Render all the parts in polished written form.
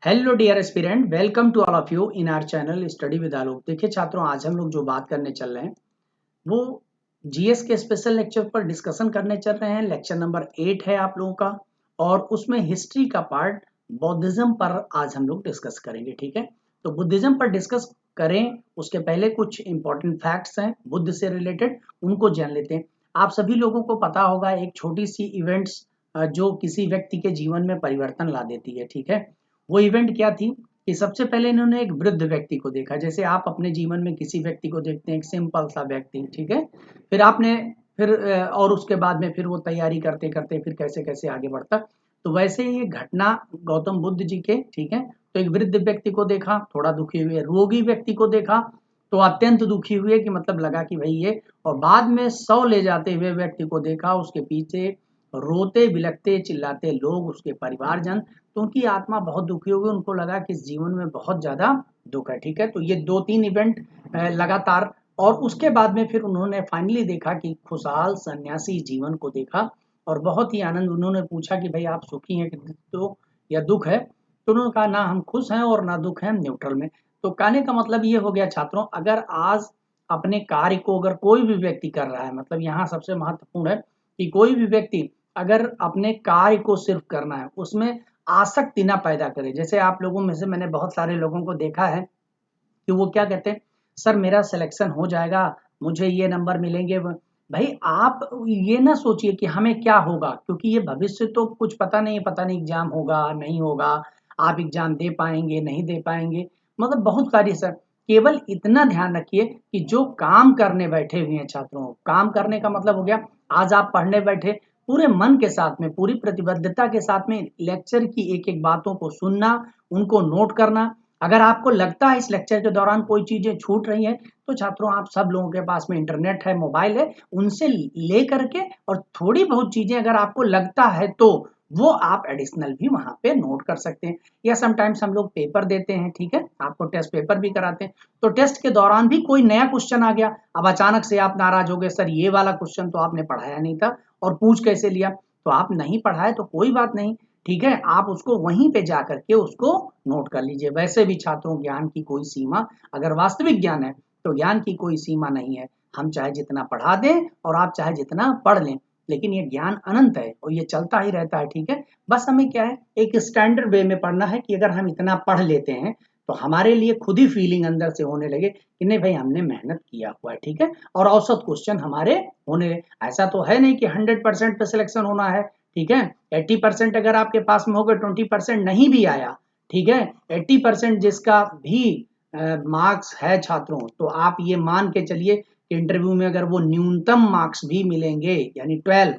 Hello dear aspirant, welcome to all of you in our channel study with Alok. देखिए छात्रों, आज हम लोग जो बात करने चल रहे हैं वो जीएस के स्पेशल लेक्चर पर डिस्कशन करने चल रहे हैं। लेक्चर नंबर 8 है आप लोगों का, और उसमें हिस्ट्री का पार्ट बौद्धिज्म पर आज हम लोग डिस्कस करेंगे। ठीक है, तो बुद्धिज्म पर डिस्कस करें उसके पहले कुछ इंपॉर्टेंट फैक्ट्स हैं बुद्ध से रिलेटेड, उनको जान लेते हैं। आप सभी लोगों को पता होगा एक छोटी सी इवेंट्स जो किसी व्यक्ति के जीवन में परिवर्तन ला देती है। ठीक है, वो इवेंट क्या थी कि सबसे पहले इन्होंने एक वृद्ध व्यक्ति को देखा। जैसे आप अपने जीवन में किसी व्यक्ति को देखते हैं, एक सिंपल सा व्यक्ति, ठीक है, फिर आपने फिर और उसके बाद में फिर वो तैयारी करते करते फिर कैसे कैसे आगे बढ़ता। तो वैसे ही ये घटना गौतम बुद्ध जी के, ठीक है, तो एक वृद्ध व्यक्ति को देखा थोड़ा दुखी हुए, रोगी व्यक्ति को देखा तो अत्यंत दुखी हुए कि मतलब लगा कि भाई ये, और बाद में 100 ले जाते हुए व्यक्ति को देखा, उसके पीछे रोते बिलखते चिल्लाते लोग, उसके परिवारजन, तो उनकी आत्मा बहुत दुखी हो गई। उनको लगा कि इस जीवन में बहुत ज्यादा दुख है। ठीक है, तो ये 2-3 इवेंट लगातार, और उसके बाद में फिर उन्होंने फाइनली देखा कि खुशहाल सन्यासी जीवन को देखा, और बहुत ही आनंद। उन्होंने पूछा कि भाई आप सुखी हैं कि तो या दुख है, तो उन्होंने कहा ना हम खुश हैं और ना दुख है, हम न्यूट्रल में। तो कहने का मतलब ये हो गया छात्रों, अगर आज अपने कार्य को अगर कोई भी व्यक्ति कर रहा है, मतलब यहाँ सबसे महत्वपूर्ण है कि कोई भी व्यक्ति अगर अपने कार्य को सिर्फ करना है, उसमें आसक्ति ना पैदा करे। जैसे आप लोगों में से मैंने बहुत सारे लोगों को देखा है कि वो क्या कहते हैं, सर मेरा सिलेक्शन हो जाएगा, मुझे ये नंबर मिलेंगे। भाई आप ये ना सोचिए कि हमें क्या होगा, क्योंकि ये भविष्य तो कुछ पता नहीं है, पता नहीं एग्जाम होगा नहीं होगा, आप एग्जाम दे पाएंगे नहीं दे पाएंगे, मतलब बहुत सारी सर। केवल इतना ध्यान रखिए कि जो काम करने बैठे हुए हैं छात्रों, काम करने का मतलब हो गया आज आप पढ़ने बैठे, पूरे मन के साथ में पूरी प्रतिबद्धता के साथ में लेक्चर की एक एक बातों को सुनना, उनको नोट करना। अगर आपको लगता है इस लेक्चर के दौरान कोई चीजें छूट रही हैं, तो छात्रों आप सब लोगों के पास में इंटरनेट है, मोबाइल है, उनसे ले करके, और थोड़ी बहुत चीजें अगर आपको लगता है तो वो आप एडिशनल भी वहां पे नोट कर सकते हैं। या समटाइम्स हम लोग पेपर देते हैं, ठीक है, आपको टेस्ट पेपर भी कराते हैं, तो टेस्ट के दौरान भी कोई नया क्वेश्चन आ गया, अब अचानक से आप नाराज हो गए, सर ये वाला क्वेश्चन तो आपने पढ़ाया नहीं था और पूछ कैसे लिया। तो आप नहीं पढ़ाए तो कोई बात नहीं, ठीक है, आप उसको वहीं पे जा करके उसको नोट कर लीजिए। वैसे भी छात्रों ज्ञान की कोई सीमा, अगर वास्तविक ज्ञान है तो ज्ञान की कोई सीमा नहीं है। हम चाहे जितना पढ़ा दें और आप चाहे जितना पढ़ लें, लेकिन ये ज्ञान अनंत है और ये चलता ही रहता है। ठीक है, बस हमें क्या है, एक स्टैंडर्ड वे में पढ़ना है कि अगर हम इतना पढ़ लेते हैं तो हमारे लिए खुद ही फीलिंग अंदर से होने लगे कि नहीं भाई हमने मेहनत किया हुआ है। ठीक है, और औसत क्वेश्चन हमारे होने, ऐसा तो है नहीं कि 100% पे सिलेक्शन होना है। ठीक है, 80% अगर आपके पास में होगा, 20% नहीं भी आया, ठीक है, 80% जिसका भी मार्क्स है छात्रों, तो आप ये मान के चलिए कि इंटरव्यू में अगर वो न्यूनतम मार्क्स भी मिलेंगे यानी 12,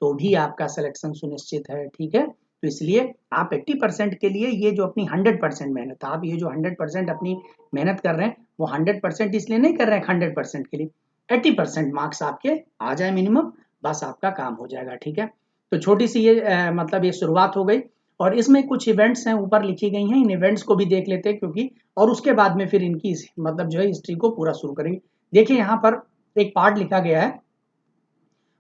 तो भी आपका सिलेक्शन सुनिश्चित है। ठीक है, तो इसलिए आप 80% के लिए ये जो अपनी 100% मेहनत, आप ये जो 100% अपनी मेहनत कर रहे हैं, वो 100% इसलिए नहीं कर रहे हैं 100% के लिए, 80% मार्क्स आपके आ जाए मिनिमम, बस आपका काम हो जाएगा। ठीक है, तो छोटी सी ये मतलब ये शुरुआत हो गई, और इसमें कुछ इवेंट्स हैं ऊपर लिखी गई हैं, इन इवेंट्स को भी देख लेते हैं, क्योंकि और उसके बाद में फिर इनकी मतलब जो है हिस्ट्री को पूरा शुरू करेंगे। देखिए यहाँ पर एक पार्ट लिखा गया है,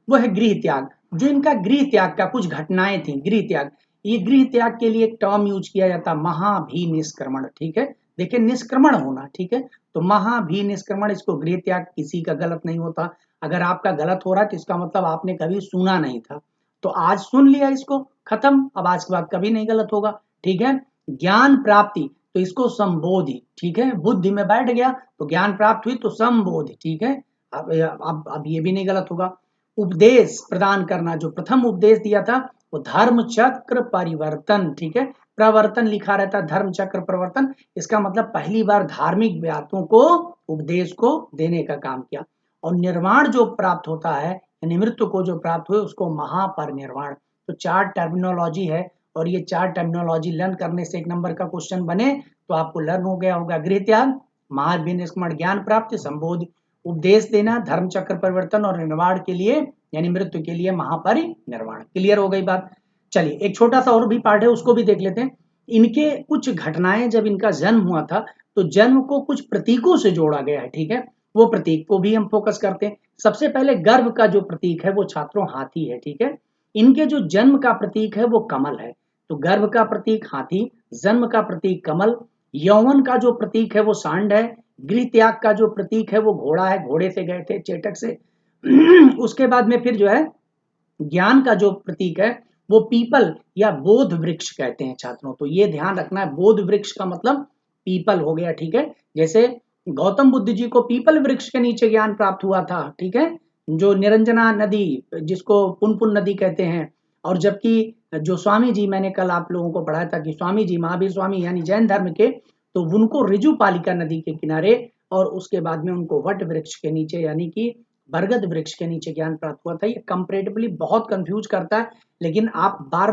वो है गृह त्याग। जो इनका गृह त्याग का कुछ घटनाएं थी, गृह त्याग, ये गृह त्याग के लिए एक टर्म यूज किया जाता है, महाभिनिष्क्रमण। ठीक है, देखिए निष्क्रमण होना, ठीक है, तो महाभिनिष्क्रमण, इसको गृह त्याग किसी का गलत नहीं होता। अगर आपका गलत हो रहा है तो इसका मतलब आपने कभी सुना नहीं था, तो आज सुन लिया इसको, खत्म, अब आज के बाद कभी नहीं गलत होगा। ठीक है, ज्ञान प्राप्ति, तो इसको संबोधि, ठीक है, बुद्धि में बैठ गया तो ज्ञान प्राप्त हुई तो संबोधि। ठीक है, अब ये भी नहीं गलत होगा। उपदेश प्रदान करना, जो प्रथम उपदेश दिया था वो धर्म चक्र परिवर्तन। ठीक है, प्रवर्तन लिखा रहता है, धर्म चक्र परिवर्तन, इसका मतलब पहली बार धार्मिक बातों को, उपदेश को देने का काम किया। और निर्वाण जो प्राप्त होता है, यानी मृत्यु को जो प्राप्त हुए, उसको महापरिनिर्वाण। तो 4 टर्मिनोलॉजी है, और ये 4 टर्मिनोलॉजी लर्न करने से एक नंबर का क्वेश्चन बने तो आपको लर्न हो गया होगा। गृह त्याग, महाभिनिष्क्रमण, ज्ञान प्राप्ति, संबोध, उपदेश देना, धर्म चक्र परिवर्तन, और निर्वाण के लिए यानी मृत्यु के लिए महापरिनिर्वाण। क्लियर हो गई बात। चलिए एक छोटा सा और भी पार्ट है, उसको भी देख लेते हैं। इनके कुछ घटनाएं, जब इनका जन्म हुआ था तो जन्म को कुछ प्रतीकों से जोड़ा गया है। ठीक है, वो प्रतीक को भी हम फोकस करते हैं। सबसे पहले गर्भ का जो प्रतीक है वो छात्रों हाथी है। ठीक है, इनके जो जन्म का प्रतीक है वो कमल है, तो गर्भ का प्रतीक हाथी, जन्म का प्रतीक कमल, यौवन का जो प्रतीक है वो सांड है, गृह त्याग का जो प्रतीक है वो घोड़ा है, घोड़े से गए थे चेटक से। उसके बाद में फिर जो है ज्ञान का जो प्रतीक है वो पीपल या बोध वृक्ष कहते हैं छात्रों। तो ये ध्यान रखना है, बोध वृक्ष का मतलब पीपल हो गया, ठीक है। जैसे गौतम बुद्ध जी को पीपल वृक्ष के नीचे ज्ञान प्राप्त हुआ था, ठीक है, जो निरंजना नदी जिसको पुनपुन नदी कहते हैं। और जबकि जो स्वामी जी, मैंने कल आप लोगों को पढ़ाया था कि स्वामी जी महावीर स्वामी यानी जैन धर्म के, तो उनको ऋजुपालिका नदी के किनारे और उसके बाद में उनको वट वृक्ष के नीचे यानी कि बरगद वृक्ष के नीचे ज्ञान प्राप्त हुआ था। ये कंपैरेटिवली बहुत कंफ्यूज करता है, लेकिन आप बार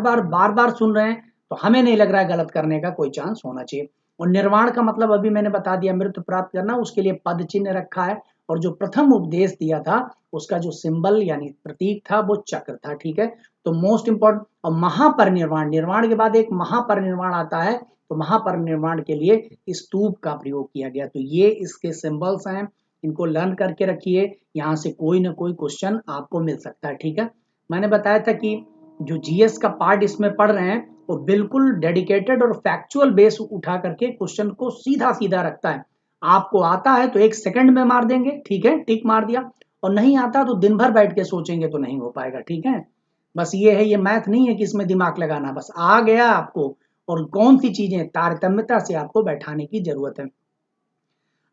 बार सुन रहे हैं तो हमें नहीं लग रहा है गलत करने का कोई चांस होना चाहिए। और निर्वाण का मतलब अभी मैंने बता दिया, मृत्यु प्राप्त करना, उसके लिए पद चिन्ह रखा है। और जो प्रथम उपदेश दिया था उसका जो सिंबल यानी प्रतीक था वो चक्र था, ठीक है। तो मोस्ट इंपॉर्टेंट। और महापरिनिर्वाण, निर्वाण के बाद एक महापरिनिर्वाण आता है, तो महापरिनिर्वाण के लिए स्तूप का प्रयोग किया गया। तो ये इसके सिंबल्स हैं, इनको लर्न करके रखिए, यहाँ से कोई ना कोई क्वेश्चन आपको मिल सकता है, ठीक है। मैंने बताया था कि जो जीएस का पार्ट इसमें पढ़ रहे हैं वो बिल्कुल डेडिकेटेड और फैक्चुअल बेस उठा करके क्वेश्चन को सीधा सीधा रखता है। आपको आता है तो 1 सेकंड में मार देंगे, ठीक है, टिक मार दिया। और नहीं आता तो दिन भर बैठ के सोचेंगे तो नहीं हो पाएगा, ठीक है। बस ये है, ये मैथ नहीं है कि इसमें दिमाग लगाना, बस आ गया आपको और कौन सी चीजें तारतम्यता से आपको बैठाने की जरूरत है।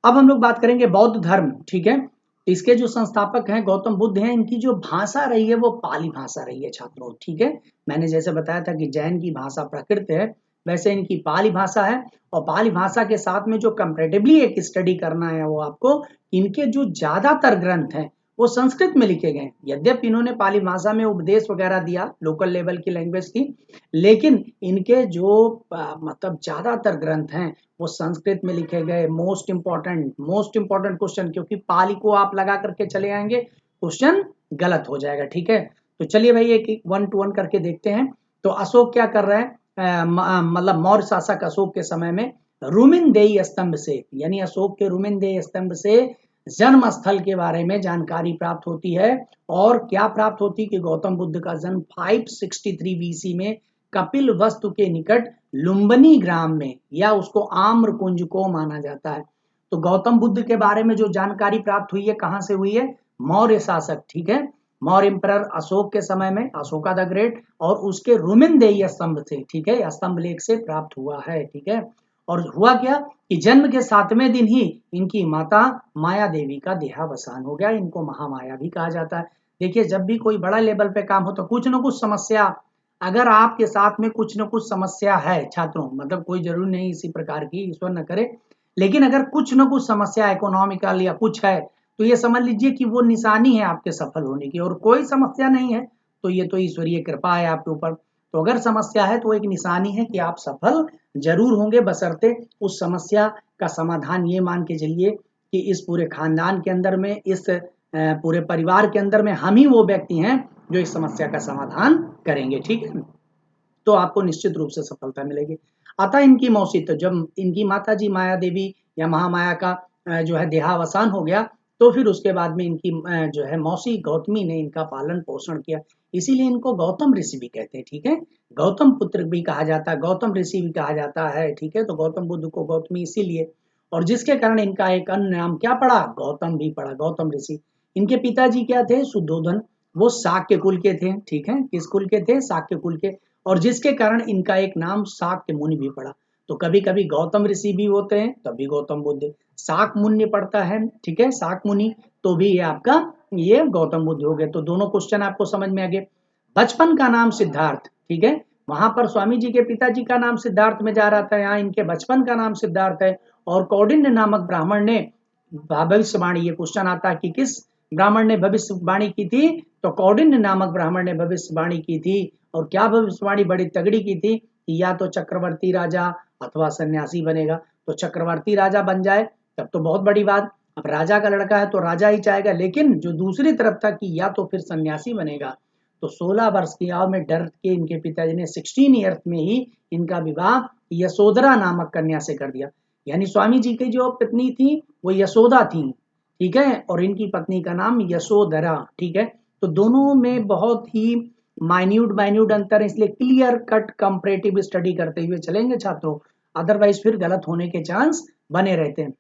अब हम लोग बात करेंगे बौद्ध धर्म, ठीक है। इसके जो संस्थापक हैं गौतम बुद्ध हैं, इनकी जो भाषा रही है वो पाली भाषा रही है छात्रों, ठीक है। मैंने जैसे बताया था कि जैन की भाषा प्राकृत है, वैसे इनकी पाली भाषा है। और पाली भाषा के साथ में जो कंपैरेटिवली एक स्टडी करना है वो आपको, इनके जो ज्यादातर ग्रंथ हैं वो संस्कृत में लिखे गए। यद्यपि इन्होंने पाली भाषा में उपदेश वगैरह दिया, लोकल लेवल की लैंग्वेज थी, लेकिन इनके जो मतलब ज्यादातर ग्रंथ हैं वो संस्कृत में लिखे गए। मोस्ट इंपॉर्टेंट क्वेश्चन, क्योंकि पाली को आप लगा करके चले आएंगे क्वेश्चन गलत हो जाएगा, ठीक है। तो चलिए भाई एक 1 to 1 करके देखते हैं। तो अशोक क्या कर रहा है, मतलब मौर्य शासक अशोक के समय में रुमिनदेई स्तंभ से, यानी अशोक के रुमिनदेई स्तंभ से जन्म स्थल के बारे में जानकारी प्राप्त होती है। और क्या प्राप्त होती है कि गौतम बुद्ध का जन्म 563 बीसी में कपिल वस्तु के निकट लुम्बिनी ग्राम में, या उसको आम्रकुंज को माना जाता है। तो गौतम बुद्ध के बारे में जो जानकारी प्राप्त हुई है कहां से हुई है, मौर्य शासक, ठीक है, मौर्य इंपरर अशोक के समय में, अशोका द ग्रेट, और उसके रुमिनदेई स्तंभ से, ठीक है, स्तंभ लेख से प्राप्त हुआ है, ठीक है। और हुआ क्या कि जन्म के 7वें दिन ही इनकी माता माया देवी का देहावसान हो गया। इनको महामाया भी कहा जाता है। देखिए जब भी कोई बड़ा लेवल पे काम हो तो कुछ ना कुछ समस्या, अगर आपके साथ में कुछ न कुछ समस्या है छात्रों, मतलब कोई जरूरी नहीं इसी प्रकार की, ईश्वर न करे, लेकिन अगर कुछ न कुछ समस्या इकोनॉमिकल या कुछ है तो ये समझ लीजिए कि वो निशानी है आपके सफल होने की। और कोई समस्या नहीं है तो ये तो ईश्वरीय कृपा है आपके ऊपर। तो अगर समस्या है तो एक निशानी है कि आप सफल जरूर होंगे, बशर्ते उस समस्या का समाधान ये मान के चलिए कि इस पूरे खानदान के अंदर में, इस पूरे परिवार के अंदर में हम ही वो व्यक्ति हैं जो इस समस्या का समाधान करेंगे, ठीक है। तो आपको निश्चित रूप से सफलता मिलेगी। अतः इनकी मौसी, तो जब इनकी माता जी माया देवी या महामाया का जो है देहावसान हो गया, तो फिर उसके बाद में इनकी जो है मौसी गौतमी ने इनका पालन पोषण किया। इसीलिए इनको गौतम ऋषि भी कहते हैं, ठीक है। गौतम पुत्र भी कहा जाता है, गौतम ऋषि भी कहा जाता है, ठीक है। तो गौतम बुद्ध को गौतमी इसीलिए, और जिसके कारण इनका एक अन्य नाम क्या पड़ा, गौतम भी पड़ा, गौतम ऋषि। इनके पिताजी क्या थे, शुद्धोधन, वो शाक्य कुल के थे, ठीक है। किस कुल के थे, शाक्य कुल के। और जिसके कारण इनका एक नाम शाक्य मुनि भी पड़ा। तो कभी कभी गौतम ऋषि भी होते हैं तभी गौतम बुद्ध, शाक मुनि पड़ता है, ठीक है, शाक मुनि, तो भी ये आपका ये गौतम बुद्ध हो गए। तो दोनों क्वेश्चन आपको समझ में आ गए। बचपन का नाम सिद्धार्थ, ठीक है, वहां पर स्वामी जी के पिताजी का नाम सिद्धार्थ में जा रहा था, यहाँ इनके बचपन का नाम सिद्धार्थ है। और कौंडिन्य नामक ब्राह्मण ने भविष्यवाणी, ये क्वेश्चन आता है कि किस ब्राह्मण ने भविष्यवाणी की थी, तो कौंडिन्य नामक ब्राह्मण ने भविष्यवाणी की थी। और क्या भविष्यवाणी बड़ी तगड़ी की थी कि या तो चक्रवर्ती राजा अथवा सन्यासी बनेगा। तो चक्रवर्ती राजा बन जाए तब तो बहुत बड़ी बात, अब राजा का लड़का है तो राजा ही चाहेगा, लेकिन जो दूसरी तरफ था कि या तो फिर सन्यासी बनेगा। तो 16 वर्ष की आयु में डर के इनके पिताजी ने 16 ईयर्स में ही इनका विवाह यशोधरा नामक कन्या से कर दिया। यानी स्वामी जी की जो पत्नी थी वो यशोदा थी, ठीक है, और इनकी पत्नी का नाम यशोधरा, ठीक है। तो दोनों में बहुत ही माइन्यूट माइन्यूट अंतर है, इसलिए क्लियर कट कंपैरेटिव स्टडी करते हुए चलेंगे छात्रों, अदरवाइज फिर गलत होने के चांस बने रहते हैं।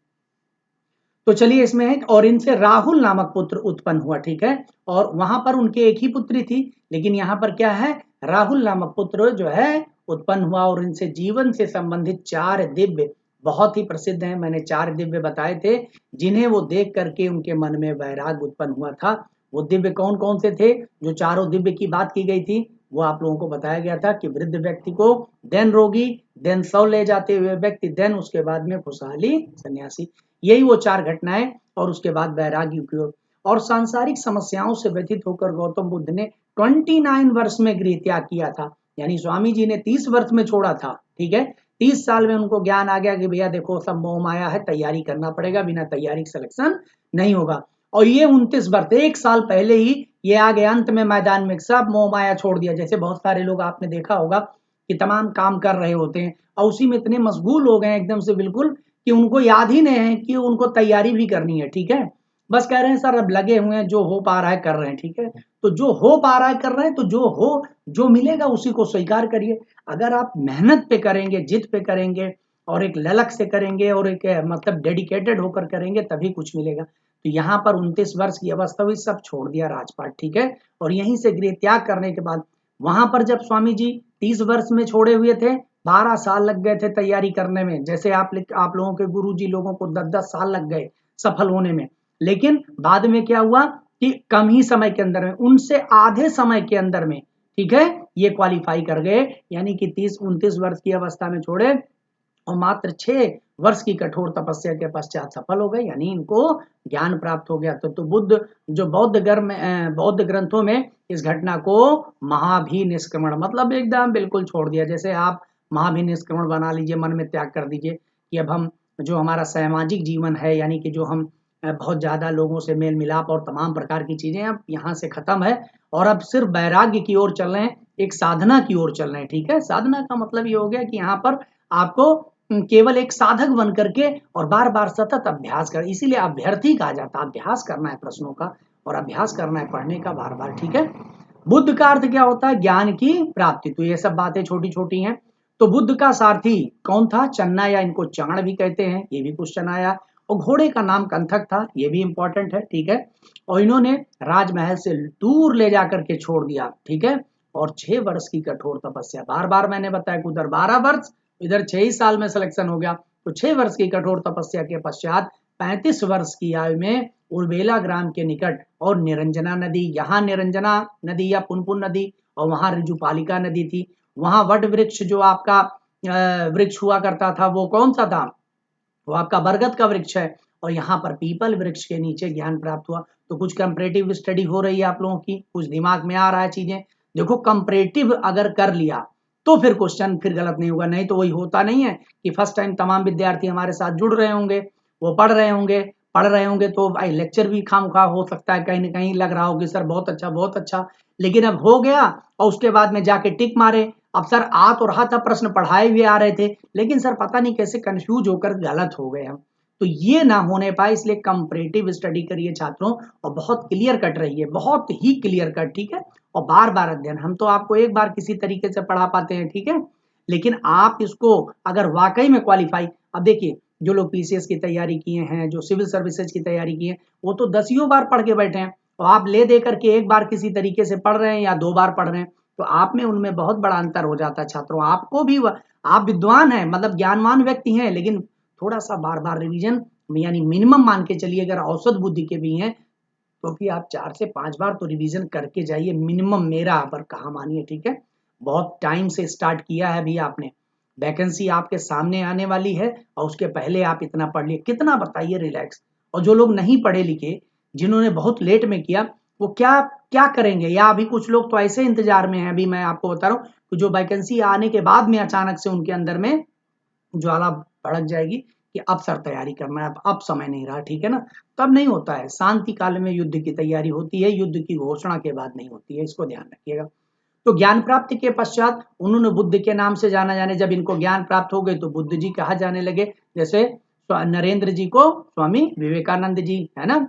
तो चलिए इसमें है और इनसे राहुल नामक पुत्र उत्पन्न हुआ, ठीक है, और वहां पर उनके एक ही पुत्री थी, लेकिन यहाँ पर क्या है, राहुल नामक पुत्र जो है उत्पन्न हुआ और इनसे जीवन से संबंधित 4 दिव्य बहुत ही प्रसिद्ध हैं। मैंने 4 दिव्य बताए थे जिन्हें वो देख करके उनके मन में वैराग्य उत्पन्न हुआ था। वो दिव्य कौन कौन से थे? जो चारों दिव्य की बात की गई थी वो आप लोगों को बताया गया था कि वृद्ध व्यक्ति को, देन रोगी, देन शव ले जाते हुए व्यक्ति, देन उसके बाद में खुशहाली सन्यासी। यही वो 4 घटनाएं, और उसके बाद वैराग्य उपयोग। और सांसारिक समस्याओं से व्यथित होकर गौतम बुद्ध ने 29 वर्ष में गृह त्याग किया था, यानी स्वामी जी ने 30 वर्ष में छोड़ा था, ठीक है। 30 साल में उनको ज्ञान आ गया कि भैया देखो सब मोह माया है, तैयारी करना पड़ेगा, बिना तैयारी सिलेक्शन नहीं होगा। और ये 29 वर्ष, 1 साल पहले ही ये आ गए अंत में मैदान में, सब मोह माया छोड़ दिया। जैसे बहुत सारे लोग आपने देखा होगा कि तमाम काम कर रहे होते हैं और उसी में इतने मशगूल हो गए एकदम से बिल्कुल कि उनको याद ही नहीं है कि उनको तैयारी भी करनी है, ठीक है। बस कह रहे हैं सर अब लगे हुए हैं, जो हो पा रहा है कर रहे हैं, ठीक है। तो जो हो पा रहा है कर रहे हैं, तो जो मिलेगा उसी को स्वीकार करिए। अगर आप मेहनत पे करेंगे, जिद पे करेंगे और एक ललक से करेंगे और एक मतलब डेडिकेटेड होकर करेंगे तभी कुछ मिलेगा। तो यहाँ पर 29 वर्ष की अवस्था हुई, सब छोड़ दिया राजपाट, ठीक है। और यहीं से गृह त्याग करने के बाद वहां पर जब स्वामी जी 30 वर्ष में छोड़े हुए थे, 12 साल लग गए थे तैयारी करने में। जैसे आप लोगों के गुरु जी लोगों को 10-10 साल लग गए सफल होने में, लेकिन बाद में क्या हुआ कि कम ही समय के अंदर में, उनसे आधे समय के अंदर में, ठीक है, ये क्वालिफाई कर गए। यानी कि 30-29 वर्ष की अवस्था में छोड़े और मात्र 6 वर्ष की कठोर तपस्या के पश्चात सफल हो गए, यानी इनको ज्ञान प्राप्त हो गया। तो बुद्ध जो बौद्ध ग्रंथों में इस घटना को महाभिनिष्क्रमण मतलब एकदम बिल्कुल छोड़ दिया। जैसे आप महाभिनिष्क्रमण बना लीजिए, मन में त्याग कर दीजिए कि अब हम जो हमारा सामाजिक जीवन है, यानी कि जो हम बहुत ज्यादा लोगों से मेल मिलाप और तमाम प्रकार की चीजें अब यहाँ से खत्म है और अब सिर्फ वैराग्य की ओर चल रहे हैं, एक साधना की ओर चल रहे हैं, ठीक है। साधना का मतलब ये हो गया कि यहाँ पर आपको केवल एक साधक बन करके और बार बार सतत अभ्यास कर, इसीलिए अभ्यर्थी कहा जाता है। अभ्यास करना है प्रश्नों का और अभ्यास करना है पढ़ने का बार बार, ठीक है। बुद्ध का अर्थ क्या होता है? ज्ञान की प्राप्ति। तो ये सब बातें छोटी छोटी हैं। तो बुद्ध का सारथी कौन था? चन्ना, या इनको चाण भी कहते हैं, ये भी क्वेश्चन आया। और घोड़े का नाम कंथक था, ये भी इंपॉर्टेंट है, ठीक है। और इन्होंने राजमहल से दूर ले जाकर के छोड़ दिया, ठीक है। और 6 वर्ष की कठोर तपस्या, बार बार मैंने बताया कि उधर 12 वर्ष, इधर 6 ही साल में सिलेक्शन हो गया। तो 6 वर्ष की कठोर तपस्या के पश्चात 35 वर्ष की आयु में उर्वेला ग्राम के निकट और निरंजना नदी, यहाँ निरंजना नदी या पुनपुन नदी और वहां ऋजुपालिका नदी थी। वहां वट वृक्ष जो आपका वृक्ष हुआ करता था वो कौन सा था? वो आपका बरगद का वृक्ष है। और यहाँ पर पीपल वृक्ष के नीचे ज्ञान प्राप्त हुआ। तो कुछ कंपैरेटिव स्टडी हो रही है आप लोगों की, कुछ दिमाग में आ रहा है चीजें। देखो कंपैरेटिव अगर कर लिया तो फिर क्वेश्चन फिर गलत नहीं होगा, नहीं तो वही होता नहीं है कि फर्स्ट टाइम तमाम विद्यार्थी हमारे साथ जुड़ रहे होंगे, वो पढ़ रहे होंगे तो भाई लेक्चर भी खामखा हो सकता है, कहीं ना कहीं लग रहा हो कि सर बहुत अच्छा बहुत अच्छा, लेकिन अब हो गया और उसके बाद में जाके टिक मारे। अब सर आ तो रहा था, प्रश्न पढ़ाए हुए आ रहे थे, लेकिन सर पता नहीं कैसे कंफ्यूज होकर गलत हो गए हम। तो ये ना होने पाए, इसलिए कंपैरेटिव स्टडी करिए छात्रों और बहुत क्लियर कट रहिए, बहुत ही क्लियर कट, ठीक है। और बार बार अध्ययन, हम तो आपको एक बार किसी तरीके से पढ़ा पाते हैं, ठीक है, लेकिन आप इसको अगर वाकई में क्वालिफाई, अब देखिए जो लोग पीसीएस की तैयारी किए हैं, जो सिविल सर्विसेज की तैयारी की है, वो तो 10 बार पढ़ के बैठे हैं और आप ले दे करके एक बार किसी तरीके से पढ़ रहे हैं या 2 बार पढ़ रहे हैं, तो आप में उनमें बहुत बड़ा अंतर हो जाता है छात्रों। आपको भी आप विद्वान हैं, मतलब ज्ञानवान व्यक्ति हैं, लेकिन थोड़ा सा बार बार रिवीजन, यानी मिनिमम मान के चलिए, अगर औसत बुद्धि के भी हैं तो भी आप 4 से 5 बार तो रिवीजन करके जाइए मिनिमम, मेरा पर कहा मानिए, ठीक है। बहुत टाइम से स्टार्ट किया है अभी आपने, वैकेंसी आपके सामने आने वाली है और उसके पहले आप इतना पढ़ लिए, कितना बताइए रिलैक्स। और जो लोग नहीं पढ़े लिखे, जिन्होंने बहुत लेट में किया, वो क्या क्या करेंगे? या अभी कुछ लोग तो ऐसे इंतजार में हैं, अभी मैं आपको बता रहा हूँ कि जो वैकेंसी आने के बाद में अचानक से उनके अंदर में ज्वाला भड़क जाएगी कि अब सर तैयारी करना है, अब समय नहीं रहा, ठीक है ना। तब नहीं होता है, शांति काल में युद्ध की तैयारी होती है, युद्ध की घोषणा के बाद नहीं होती है, इसको ध्यान रखिएगा। तो ज्ञान प्राप्ति के पश्चात उन्होंने बुद्ध के नाम से जाना जाने, जब इनको ज्ञान प्राप्त हो गए तो बुद्ध जी कहा जाने लगे, जैसे नरेंद्र जी को स्वामी विवेकानंद जी, है ना।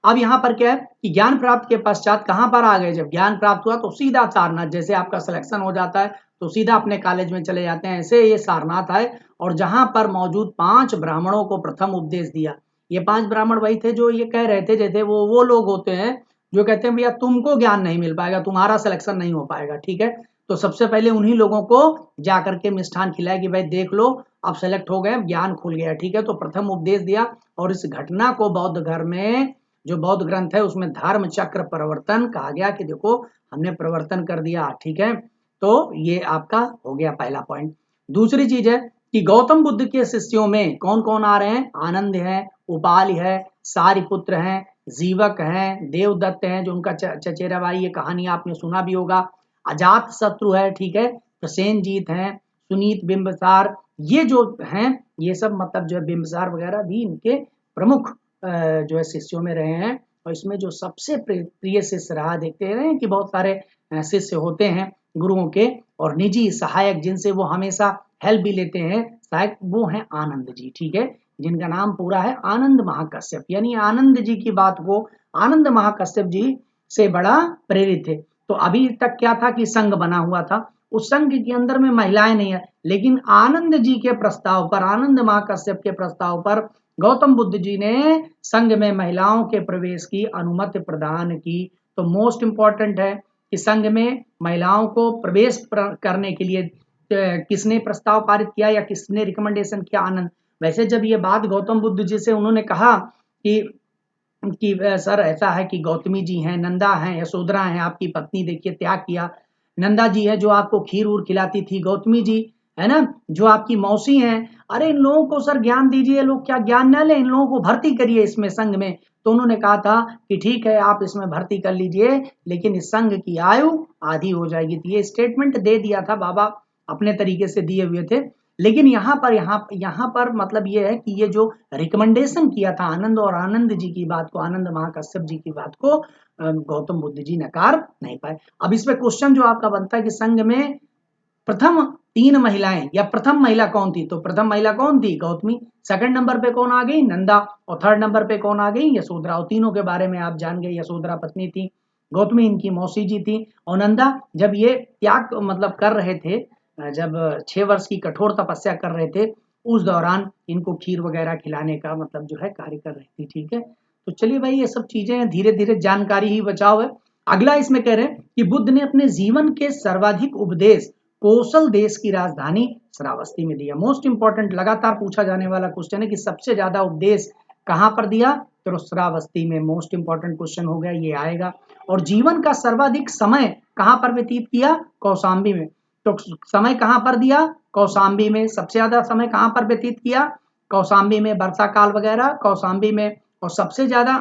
अब यहाँ पर क्या है कि ज्ञान प्राप्त के पश्चात कहाँ पर आ गए, जब ज्ञान प्राप्त हुआ तो सीधा सारनाथ, जैसे आपका सिलेक्शन हो जाता है तो सीधा अपने कॉलेज में चले जाते हैं, ऐसे ये सारनाथ आए और जहां पर मौजूद 5 ब्राह्मणों को प्रथम उपदेश दिया। ये 5 ब्राह्मण वही थे जो ये कह रहे थे, जैसे वो लोग होते हैं जो कहते हैं भैया तुमको ज्ञान नहीं मिल पाएगा, तुम्हारा सिलेक्शन नहीं हो पाएगा, ठीक है। तो सबसे पहले उन्हीं लोगों को जाकर के मिष्ठान खिलाया कि भाई देख लो अब सेलेक्ट हो गए, ज्ञान खुल गया, ठीक है। तो प्रथम उपदेश दिया और इस घटना को बौद्ध घर में जो बौद्ध ग्रंथ है उसमें धर्म चक्र परिवर्तन कहा गया कि देखो हमने परिवर्तन कर दिया, ठीक है। तो ये आपका हो गया पहला पॉइंट। दूसरी चीज है कि गौतम बुद्ध के शिष्यों में कौन कौन आ रहे हैं, आनंद है, उपाल है, सारिपुत्र हैं, जीवक हैं, देवदत्त हैं जो उनका चचेरा भाई, ये कहानी आपने सुना भी होगा, अजात शत्रु है, ठीक है, प्रसेनजीत हैं, सुनीत, बिंबसार, ये जो हैं ये सब मतलब जो है बिंबसार वगैरह भी इनके प्रमुख जो है शिष्यों में रहे हैं। और इसमें जो सबसे प्रिय शिष्य रहा, देखते रहे कि बहुत सारे शिष्य होते हैं गुरुओं के और निजी सहायक जिनसे वो हमेशा हेल्प भी लेते हैं सहायक, वो हैं आनंद जी, ठीक है, जिनका नाम पूरा है आनंद महाकश्यप, यानी आनंद जी की बात को आनंद महाकश्यप जी से बड़ा प्रेरित थे। तो अभी तक क्या था कि संघ बना हुआ था, उस संघ के अंदर में महिलाएं नहीं है, लेकिन आनंद जी के प्रस्ताव पर, आनंद महाकश्यप के प्रस्ताव पर गौतम बुद्ध जी ने संघ में महिलाओं के प्रवेश की अनुमति प्रदान की। तो मोस्ट इंपॉर्टेंट है कि संघ में महिलाओं को प्रवेश करने के लिए किसने प्रस्ताव पारित किया या किसने रिकमेंडेशन किया, आनंद। वैसे जब ये बात गौतम बुद्ध जी से उन्होंने कहा कि सर ऐसा है कि गौतमी जी हैं, नंदा हैं, यशोधरा हैं, आपकी पत्नी देखिए त्याग किया, नंदा जी है जो आपको खीर उर खिलाती थी, गौतमी जी है ना जो आपकी मौसी हैं, अरे इन लोगों को सर ज्ञान दीजिए, लोग क्या ज्ञान न ले, इन लोगों को भर्ती करिए इसमें संघ में। तो उन्होंने कहा था कि ठीक है आप इसमें भर्ती कर लीजिए, लेकिन इस संघ की आयु आधी हो जाएगी। तो ये स्टेटमेंट दे दिया था बाबा, अपने तरीके से दिए हुए थे। लेकिन यहाँ पर मतलब ये है कि ये जो रिकमेंडेशन किया था आनंद और आनंद जी की बात को, आनंद महाकश्यप जी की बात को गौतम बुद्ध जी नकार नहीं पाए। अब इसमें क्वेश्चन जो आपका बनता है कि संघ में प्रथम 3 महिलाएं या प्रथम महिला कौन थी, तो प्रथम महिला कौन थी, गौतमी, सेकंड नंबर पे कौन आ गई, नंदा, और थर्ड नंबर पे कौन आ गई, यशोधरा। और तीनों के बारे में आप जान गए, यशोधरा पत्नी थी, गौतमी इनकी मौसी जी थी, और नंदा जब ये त्याग मतलब कर रहे थे, जब 6 वर्ष की कठोर तपस्या कर रहे थे, उस दौरान इनको खीर वगैरह खिलाने का मतलब जो है कार्य कर रही थी, ठीक है। तो चलिए भाई ये सब चीजें धीरे धीरे जानकारी ही बचाव है। अगला इसमें कह रहे हैं कि बुद्ध ने अपने जीवन के सर्वाधिक उपदेश कौशल देश की राजधानी श्रावस्ती में दिया। मोस्ट इंपॉर्टेंट लगातार पूछा जाने वाला क्वेश्चन है कि सबसे ज्यादा उपदेश कहां पर दिया, तो श्रावस्ती में। मोस्ट इंपॉर्टेंट क्वेश्चन हो गया, ये आएगा। और जीवन का सर्वाधिक समय कहां पर व्यतीत किया, कौशाम्बी में। तो समय कहां पर दिया, कौशाम्बी में। सबसे ज्यादा समय कहां पर व्यतीत किया, कौशाम्बी में, वर्षा काल वगैरह कौशाम्बी में। और सबसे ज्यादा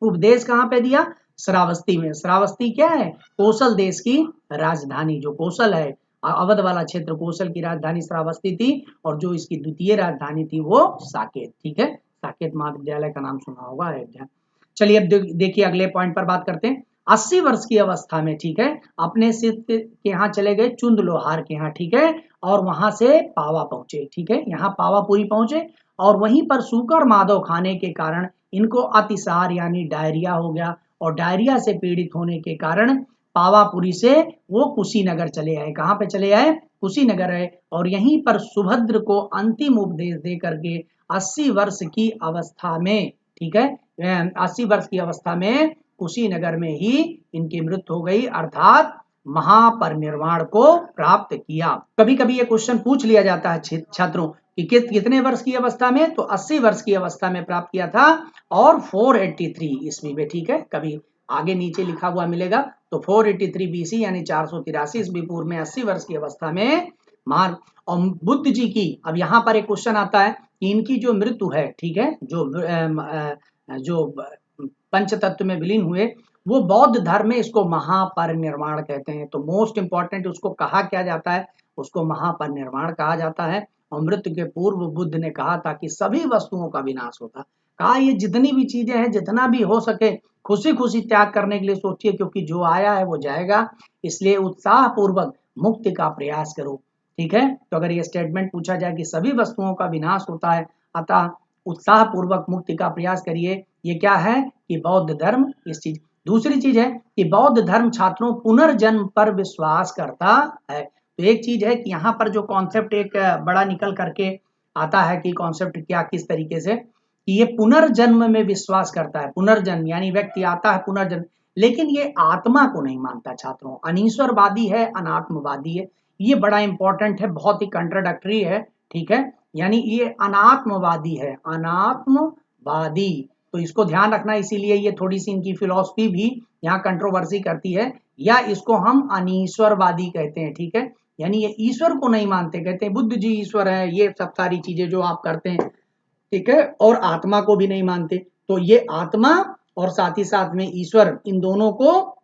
उपदेश कहां पे दिया, श्रावस्ती में। श्रावस्ती क्या है, कौशल देश की राजधानी, जो कौशल है अवध वाला क्षेत्र, कौशल की राजधानी श्रावस्ती थी, और जो इसकी द्वितीय राजधानी थी वो साकेत, ठीक है। साकेत महाविद्यालय का नाम सुना होगा, अयोध्या। चलिए अब देखिए अगले पॉइंट पर बात करते हैं। 80 वर्ष की अवस्था में, ठीक है, अपने शिष्य के यहाँ चले गए, चुंद लोहार के यहाँ, ठीक है, और वहां से पावा पहुंचे, ठीक है, यहाँ पावापुरी पहुंचे, और वहीं पर सूकर माधव खाने के कारण इनको अतिसार यानी डायरिया हो गया, और डायरिया से पीड़ित होने के कारण पावापुरी से वो कुशीनगर चले आए। कहाँ पे चले आए, कुशीनगर है, और यहीं पर सुभद्र को अंतिम उपदेश दे करके 80 वर्ष की अवस्था में, ठीक है, 80 वर्ष की अवस्था में कुशीनगर में ही इनकी मृत्यु हो गई, अर्थात महापरिनिर्वाण को प्राप्त किया। कभी कभी ये क्वेश्चन पूछ लिया जाता है छात्रों कि कितने वर्ष की अवस्था में, तो 80 वर्ष की अवस्था में प्राप्त किया था, और 483 ईस्वी में, ठीक है, कभी आगे नीचे लिखा हुआ मिलेगा। तो 483 बीसी यानी 483 ईस्वी पूर्व में 80 वर्ष की अवस्था में महान। और बुद्ध जी की, अब यहाँ पर एक क्वेश्चन आता है कि इनकी जो मृत्यु है, ठीक है, जो पंच तत्व में विलीन हुए, वो बौद्ध धर्म में इसको महापरिनिर्वाण कहते हैं। तो मोस्ट इंपॉर्टेंट उसको कहा क्या जाता है, उसको महापरिनिर्वाण कहा जाता है। और मृत्यु के पूर्व बुद्ध ने कहा था कि सभी वस्तुओं का विनाश होता, कहा ये जितनी भी चीजें हैं, जितना भी हो सके खुशी खुशी त्याग करने के लिए सोचिए, क्योंकि जो आया है वो जाएगा, इसलिए उत्साह पूर्वक मुक्ति का प्रयास करो, ठीक है। तो अगर ये स्टेटमेंट पूछा जाए कि सभी वस्तुओं का विनाश होता है, अतः उत्साह पूर्वक मुक्ति का प्रयास करिए। ये क्या है कि बौद्ध धर्म इस चीज। दूसरी चीज है कि बौद्ध धर्म छात्रों पुनर्जन्म पर विश्वास करता है। तो एक चीज है कि यहाँ पर जो कॉन्सेप्ट एक बड़ा निकल करके आता है कि कॉन्सेप्ट क्या किस तरीके से कि ये पुनर्जन्म में विश्वास करता है। पुनर्जन्म यानी व्यक्ति आता है पुनर्जन्म, लेकिन ये आत्मा को नहीं मानता छात्रों। अनीश्वरवादी है, अनात्मवादी है। ये बड़ा इंपॉर्टेंट है, बहुत ही कंट्राडक्टरी है, ठीक है। यानी ये अनात्मवादी है, अनात्मवादी। तो इसको ध्यान रखना, इसीलिए ये थोड़ी सी इनकी फिलॉसफी भी यहाँ कंट्रोवर्सी करती है, या इसको हम अनीश्वरवादी कहते हैं, ठीक है। यानी ये ईश्वर को नहीं मानते, कहते हैं बुद्ध जी ईश्वर है, ये सब सारी चीजें जो आप करते हैं, ठीक है, और आत्मा को भी नहीं मानते। तो ये आत्मा और साथ ही साथ में ईश्वर, इन दोनों को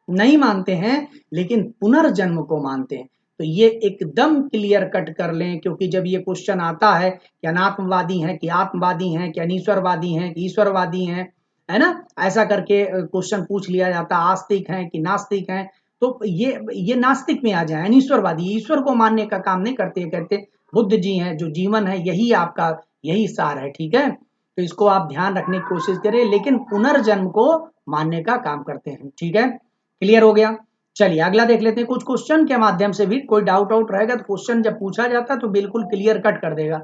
नहीं मानते हैं, लेकिन पुनर्जन्म को मानते हैं। तो ये एकदम क्लियर कट कर लें, क्योंकि जब ये क्वेश्चन आता है कि अनात्मवादी हैं कि आत्मवादी हैं कि अनीश्वरवादी हैं कि ईश्वरवादी हैं, है ना, ऐसा करके क्वेश्चन पूछ लिया जाता, आस्तिक हैं कि नास्तिक हैं, तो ये नास्तिक में आ जाए। अनीश्वरवादी ईश्वर को मानने का काम नहीं करते, कहते बुद्ध जी हैं, जो जीवन है यही आपका, यही सार है, ठीक है। तो इसको आप ध्यान रखने की कोशिश करें, लेकिन पुनर्जन्म को मानने का काम करते हैं, ठीक है। क्लियर हो गया। चलिए अगला देख लेते हैं। कुछ क्वेश्चन के माध्यम से भी कोई डाउट आउट रहेगा तो क्वेश्चन जब पूछा जाता है तो बिल्कुल क्लियर कट कर देगा।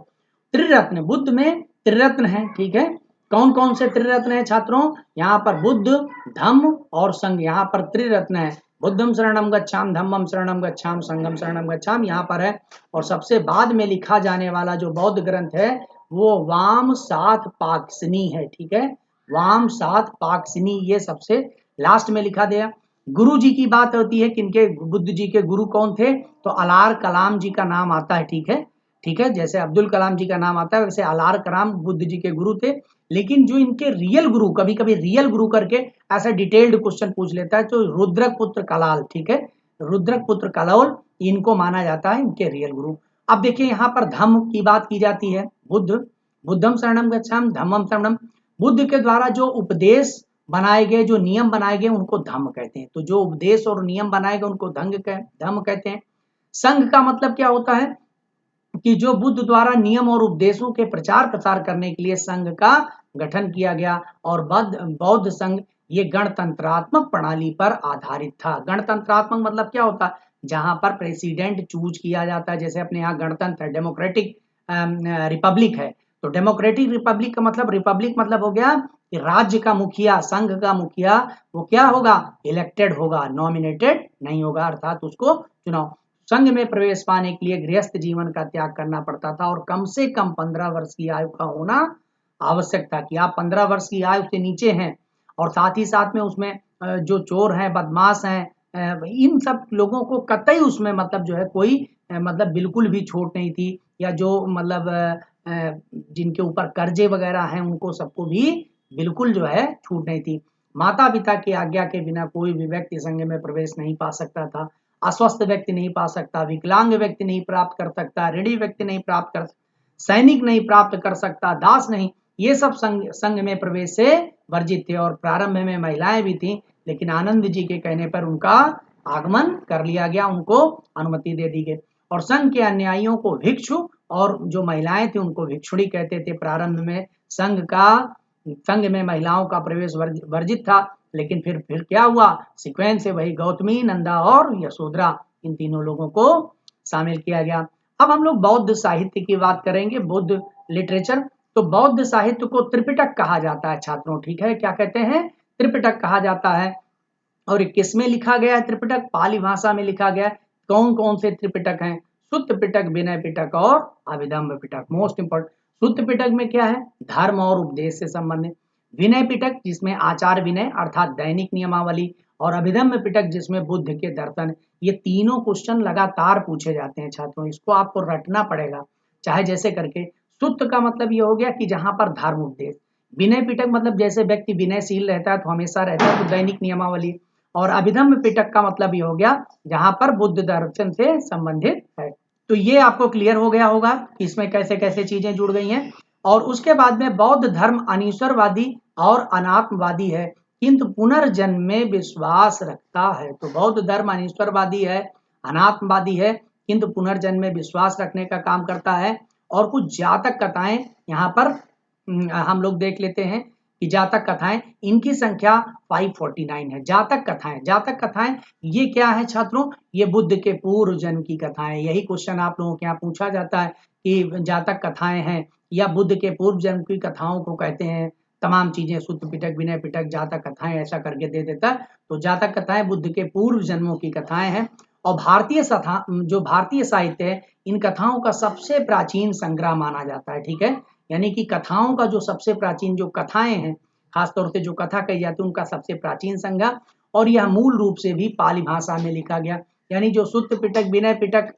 त्रिरत्न, बुद्ध में त्रिरत्न है, ठीक है। कौन कौन से त्रिरत्न है छात्रों? यहाँ पर बुद्ध, धम्म और संघ, यहाँ पर त्रिरत्न है। बुद्धम शरणम गच्छाम, धम्मम शरणम गच्छाम, संघम शरणम गच्छाम, यहाँ पर है। और सबसे बाद में लिखा जाने वाला जो बौद्ध ग्रंथ है वो वाम सात पाक्सिनी है, ठीक है। वाम सात पाक्सिनी, ये सबसे लास्ट में लिखा गया। गुरु जी की बात होती है, किनके, बुद्ध जी के गुरु कौन थे? तो अलार कलाम जी का नाम आता है, ठीक है, ठीक है। जैसे अब्दुल कलाम जी का नाम आता है, वैसे अलार कलाम बुद्ध जी के गुरु थे। लेकिन जो इनके रियल गुरु, कभी कभी रियल गुरु करके ऐसा डिटेल्ड क्वेश्चन पूछ लेता है, तो रुद्रक पुत्र कलाल, ठीक है, रुद्रक पुत्र कलाल, इनको माना जाता है इनके रियल गुरु। अब देखिए यहाँ पर धम्म की बात की जाती है। बुद्धम शरणम गच्छाम, धम्मम शरणम, बुद्ध के द्वारा जो उपदेश बनाए गए, जो नियम बनाए गए, उनको धम्म कहते हैं। तो जो उपदेश और नियम बनाए गए उनको धम्म कहते हैं। संघ का मतलब क्या होता है कि जो बुद्ध द्वारा नियम और उपदेशों के प्रचार प्रसार करने के लिए संघ का गठन किया गया। और बौद्ध संघ ये गणतंत्रात्मक प्रणाली पर आधारित था। गणतंत्रात्मक मतलब क्या होता है? जहां पर प्रेसिडेंट चूज किया जाता है, जैसे अपने यहाँ गणतंत्र है, डेमोक्रेटिक रिपब्लिक है। तो डेमोक्रेटिक रिपब्लिक का मतलब, रिपब्लिक मतलब हो गया कि राज्य का मुखिया, संघ का मुखिया, वो क्या होगा? इलेक्टेड होगा, नॉमिनेटेड नहीं होगा, अर्थात उसको चुनाव। संघ में प्रवेश पाने के लिए गृहस्थ जीवन का त्याग करना पड़ता था और कम से कम 15 वर्ष की आयु का होना आवश्यक था, कि आप 15 वर्ष की आयु से नीचे हैं। और साथ ही साथ में उसमें जो चोर हैं, बदमाश हैं, इन सब लोगों को कतई उसमें मतलब जो है कोई मतलब बिल्कुल भी छूट नहीं थी। या जो मतलब जिनके ऊपर कर्जे वगैरह हैं उनको सबको भी बिल्कुल जो है छूट नहीं थी। माता पिता की आज्ञा के बिना कोई भी व्यक्ति संघ में प्रवेश नहीं पा सकता था। अस्वस्थ व्यक्ति नहीं पा सकता, विकलांग व्यक्ति नहीं प्राप्त कर सकता, ऋणी व्यक्ति नहीं प्राप्त कर, सैनिक नहीं प्राप्त कर सकता, दास नहीं, ये सब संघ में प्रवेश से वर्जित थे। और प्रारंभ में महिलाएं भी थी, लेकिन आनंद जी के कहने पर उनका आगमन कर लिया गया, उनको अनुमति दे दी गई। और संघ के अनुयायियों को भिक्षु और जो महिलाएं थी उनको भिक्षुणी कहते थे। प्रारंभ में संघ में महिलाओं का प्रवेश वर्जित था, लेकिन फिर क्या हुआ? सीक्वेंस से वही गौतमी, नंदा और यशोधरा, इन तीनों लोगों को शामिल किया गया। अब हम लोग बौद्ध साहित्य की बात करेंगे, बौद्ध लिटरेचर। तो बौद्ध साहित्य को त्रिपिटक कहा जाता है छात्रों, ठीक है। क्या कहते हैं? त्रिपिटक कहा जाता है। और किसमें लिखा गया है त्रिपिटक? पाली भाषा में लिखा गया है। कौन कौन से त्रिपिटक हैं? सुत्त पिटक, विनय पिटक और अभिधम्म पिटक। मोस्ट इंपोर्टेंट, सुत्त पिटक में क्या है? धर्म और उपदेश से संबंधित। विनय पिटक जिसमें आचार विनय अर्थात दैनिक नियमावली, और अभिधम्म पिटक जिसमें बुद्ध के दर्शन। ये तीनों क्वेश्चन लगातार पूछे जाते हैं छात्रों, इसको आपको रटना पड़ेगा चाहे जैसे करके। सुत्त का मतलब ये हो गया कि जहां पर धर्म उपदेश। विनय पिटक मतलब जैसे व्यक्ति विनयशील रहता है तो हमेशा रहता है, तो दैनिक नियमावली। और अभिधम्म पिटक का मतलब ये हो गया जहां पर बुद्ध दर्शन से संबंधित है। तो ये आपको क्लियर हो गया होगा कि इसमें कैसे कैसे चीजें जुड़ गई हैं। और उसके बाद में बौद्ध धर्म अनीश्वरवादी और अनात्मवादी है, किंतु पुनर्जन्म में विश्वास रखता है। तो बौद्ध धर्म अनीश्वरवादी है, अनात्मवादी है, किंतु पुनर्जन्म में विश्वास रखने का काम करता है। और कुछ जातक कथाएं यहाँ पर हम लोग देख लेते हैं कि जातक कथाएं, इनकी संख्या 549 है। जातक कथाएं ये क्या है छात्रों? ये बुद्ध के पूर्व जन्म की कथाएं। यही क्वेश्चन आप लोगों के यहाँ पूछा जाता है कि जातक कथाएं हैं या बुद्ध के पूर्व जन्म की कथाओं को कहते हैं। तमाम चीजें सूत्र पिटक, विनय पिटक, जातक कथाएं ऐसा करके दे देता है। तो जातक कथाएं बुद्ध के पूर्व जन्मों की कथाएं हैं। और भारतीय साहित्य है, इन कथाओं का सबसे प्राचीन संग्रह माना जाता है। ठीक है, यानी कि कथाओं का जो सबसे प्राचीन जो कथाएं हैं, खासतौर से जो कथा कही जाती है, उनका सबसे प्राचीन संग्रह। और यह मूल रूप से भी पाली भाषा में लिखा गया, यानी जो सूत्र पिटक, विनय पिटक।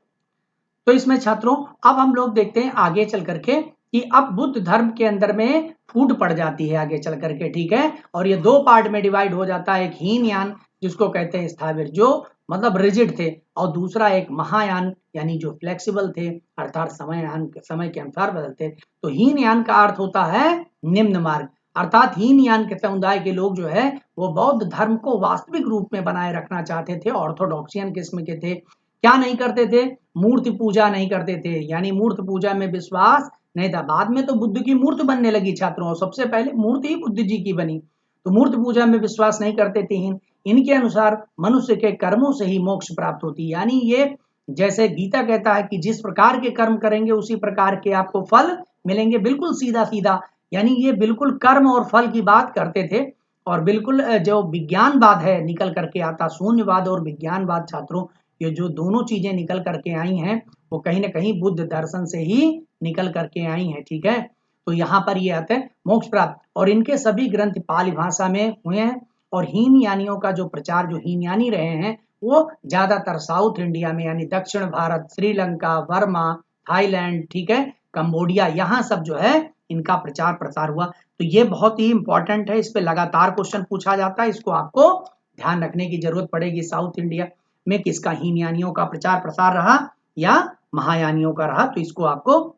तो इसमें छात्रों अब हम लोग देखते हैं आगे चल करके कि अब बुद्ध धर्म के अंदर में फूट पड़ जाती है आगे चल करके। ठीक है, और ये दो पार्ट में डिवाइड हो जाता है। एक हीनयान जिसको कहते हैं स्थाविर, जो मतलब रिजिड थे, और दूसरा एक महायान यानी जो फ्लेक्सिबल थे, अर्थात समय के अनुसार बदलते। तो हीनयान का अर्थ होता है निम्न मार्ग, अर्थात हीनयान के समुदाय के लोग जो है वो बौद्ध धर्म को वास्तविक रूप में बनाए रखना चाहते थे। ऑर्थोडॉक्सियन किस्म के थे। क्या नहीं करते थे? मूर्ति पूजा नहीं करते थे, यानी मूर्ति पूजा में विश्वास नहीं था। बाद में तो बुद्ध की मूर्ति बनने लगी छात्रों, सबसे पहले मूर्ति ही बुद्ध जी की बनी। तो मूर्ति पूजा में विश्वास नहीं करते थे। इनके अनुसार मनुष्य के कर्मों से ही मोक्ष प्राप्त होती है, यानी ये जैसे गीता कहता है कि जिस प्रकार के कर्म करेंगे उसी प्रकार के आपको फल मिलेंगे, बिल्कुल सीधा सीधा। यानी ये बिल्कुल कर्म और फल की बात करते थे। और बिल्कुल जो विज्ञानवाद है निकल करके आता, शून्यवाद और विज्ञानवाद छात्रों, ये जो दोनों चीजें निकल करके आई हैं वो कहीं ना कहीं बुद्ध दर्शन से ही निकल करके आई हैं। ठीक है, तो यहाँ पर ये आता है मोक्ष प्राप्त। और इनके सभी ग्रंथ पाली भाषा में हुए हैं। और हीनयानियों का जो प्रचार, जो हीनयानी रहे हैं, वो ज्यादातर साउथ इंडिया में, यानी दक्षिण भारत, श्रीलंका, बर्मा, थाईलैंड, ठीक है, कंबोडिया, यहाँ सब जो है इनका प्रचार प्रसार हुआ। तो ये बहुत ही इंपॉर्टेंट है, इस पे लगातार क्वेश्चन पूछा जाता है, इसको आपको ध्यान रखने की जरूरत पड़ेगी। साउथ इंडिया में किसका, हीनयानियों का प्रचार प्रसार रहा या महायानियों का रहा, तो इसको आपको